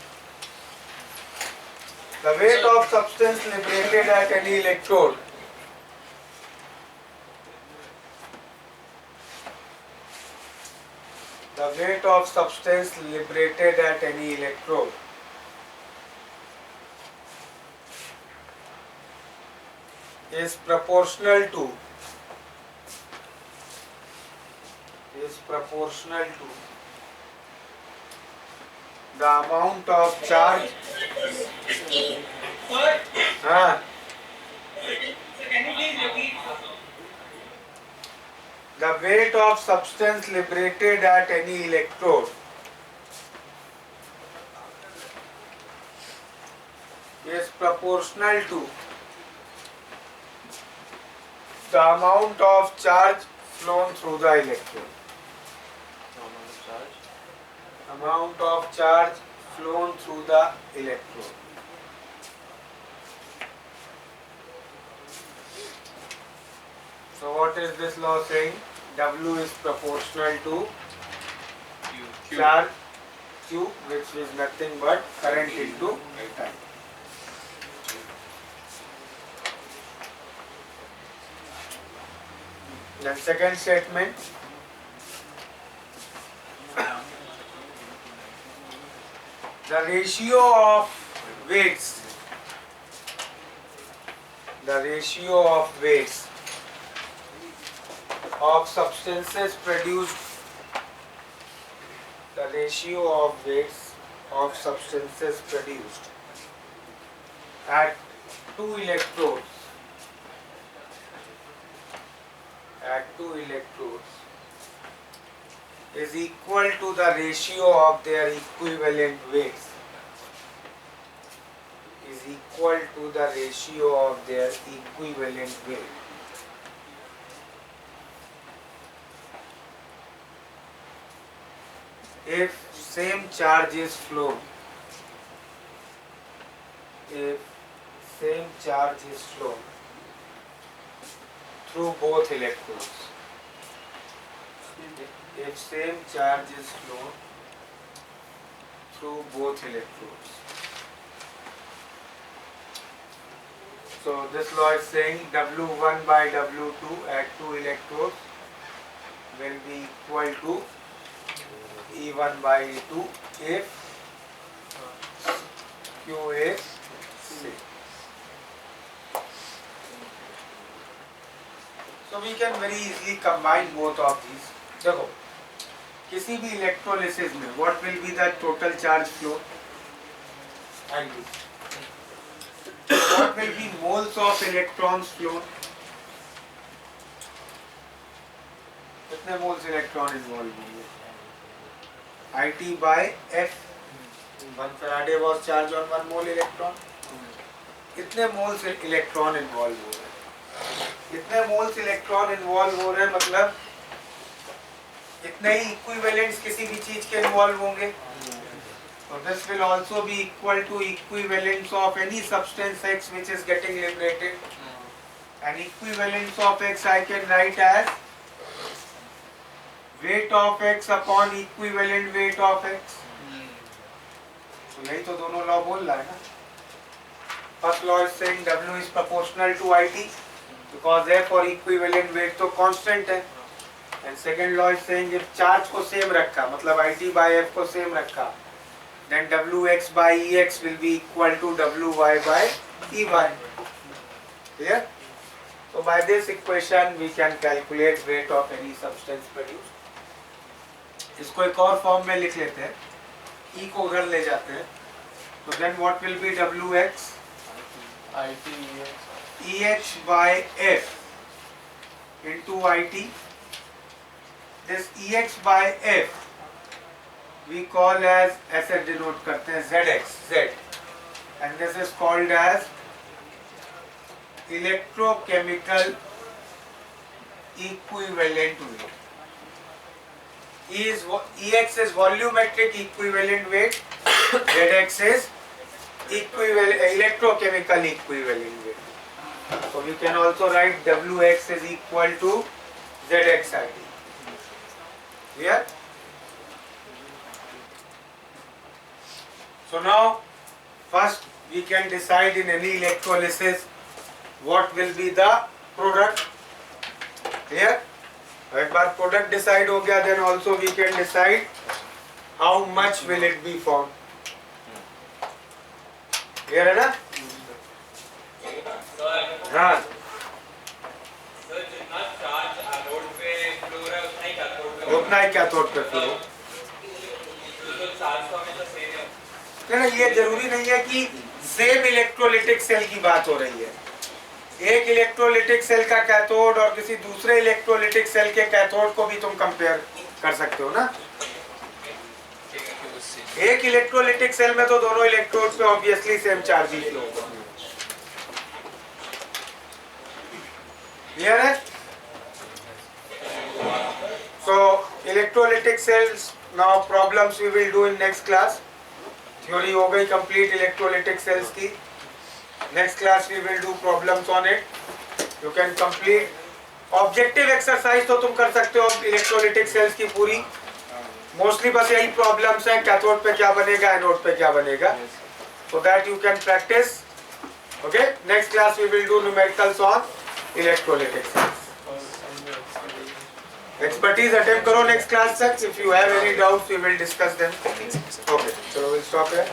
The weight of substance liberated at any electrode the weight of substance liberated at any electrode is proportional to the amount of charge the weight of substance liberated at any electrode is proportional to the amount of charge flown through the electrode. Amount of charge flown through the electrode. So what is this law saying? W is proportional to charge Q, which is nothing but current into time. Then second statement, the ratio of weights of substances produced at two electrodes is equal to the ratio of their equivalent weights. If same charge is flown through both electrodes. So this law is saying W1 by W2 at two electrodes will be equal to E1 by E2 if Q is C. So we can very easily combine both of these. देखो किसी भी electrolysis में what will be the total charge flow? What will be moles of electrons flown? कितने moles electron involved होंगे? IT by F. 1 Faraday was charged on 1 mole electron. कितने moles electron involved हो रहे हैं? कितने moles electron involved हो रहे हैं मतलब इतने ही equivalents किसी भी चीज के involved होंगे. So this will also be equal to equivalence of any substance X which is getting liberated. And equivalence of X I can write as weight of X upon equivalent weight of X. तो यही तो दोनों law बोल रहा है ना. First law is saying W is proportional to IT because F और equivalent weight तो constant है. And second law is saying if charge को same रखा मतलब IT by F को same रखा then Wx by Ex will be equal to Wy by Ey. Clear? So by this equation we can calculate weight of any substance produced. इसको एक और form में लिख लेते हैं. E को उधर ले जाते हैं. So then what will be Wx? EH by F into IT. This EX by F we call as ऐसे denote करते हैं ZX, Z, and this is called as electrochemical equivalent weight. EX is volumetric equivalent weight, ZX is electrochemical equivalent weight. So we can also write Wx is equal to ZXIT. Clear? So now first we can decide in any electrolysis what will be the product. Clear? एक बार product decide हो गया then also we can decide how much will it be formed. Clear है ना? हाँ. उतना ही cathode पे flow. ये जरूरी नहीं है कि सेम इलेक्ट्रोलिटिक सेल की बात हो रही है. एक इलेक्ट्रोलिटिक सेल का कैथोड और किसी दूसरे इलेक्ट्रोलिटिक सेल के कैथोड को भी तुम कंपेयर कर सकते हो ना. एक इलेक्ट्रोलिटिक सेल में तो दोनों इलेक्ट्रोड पे ऑब्वियसली सेम चार्ज ही फ्लो होगा. क्लियर है? So electrolytic cells, now problems we will do in next class. Theory हो गई complete electrolytic cells की. Next class we will do problems on it. You can complete objective exercise तो तुम कर सकते हो electrolytic cells की पूरी. Mostly बस यही problems हैं, कैथोड पे क्या बनेगा, एनोड पे क्या बनेगा. So that you can practice. Okay. Next class we will do numericals on electrolytic cells. Expertise attempt करो next class तक. If you have any doubts, we will discuss them. Okay, so we'll stop here.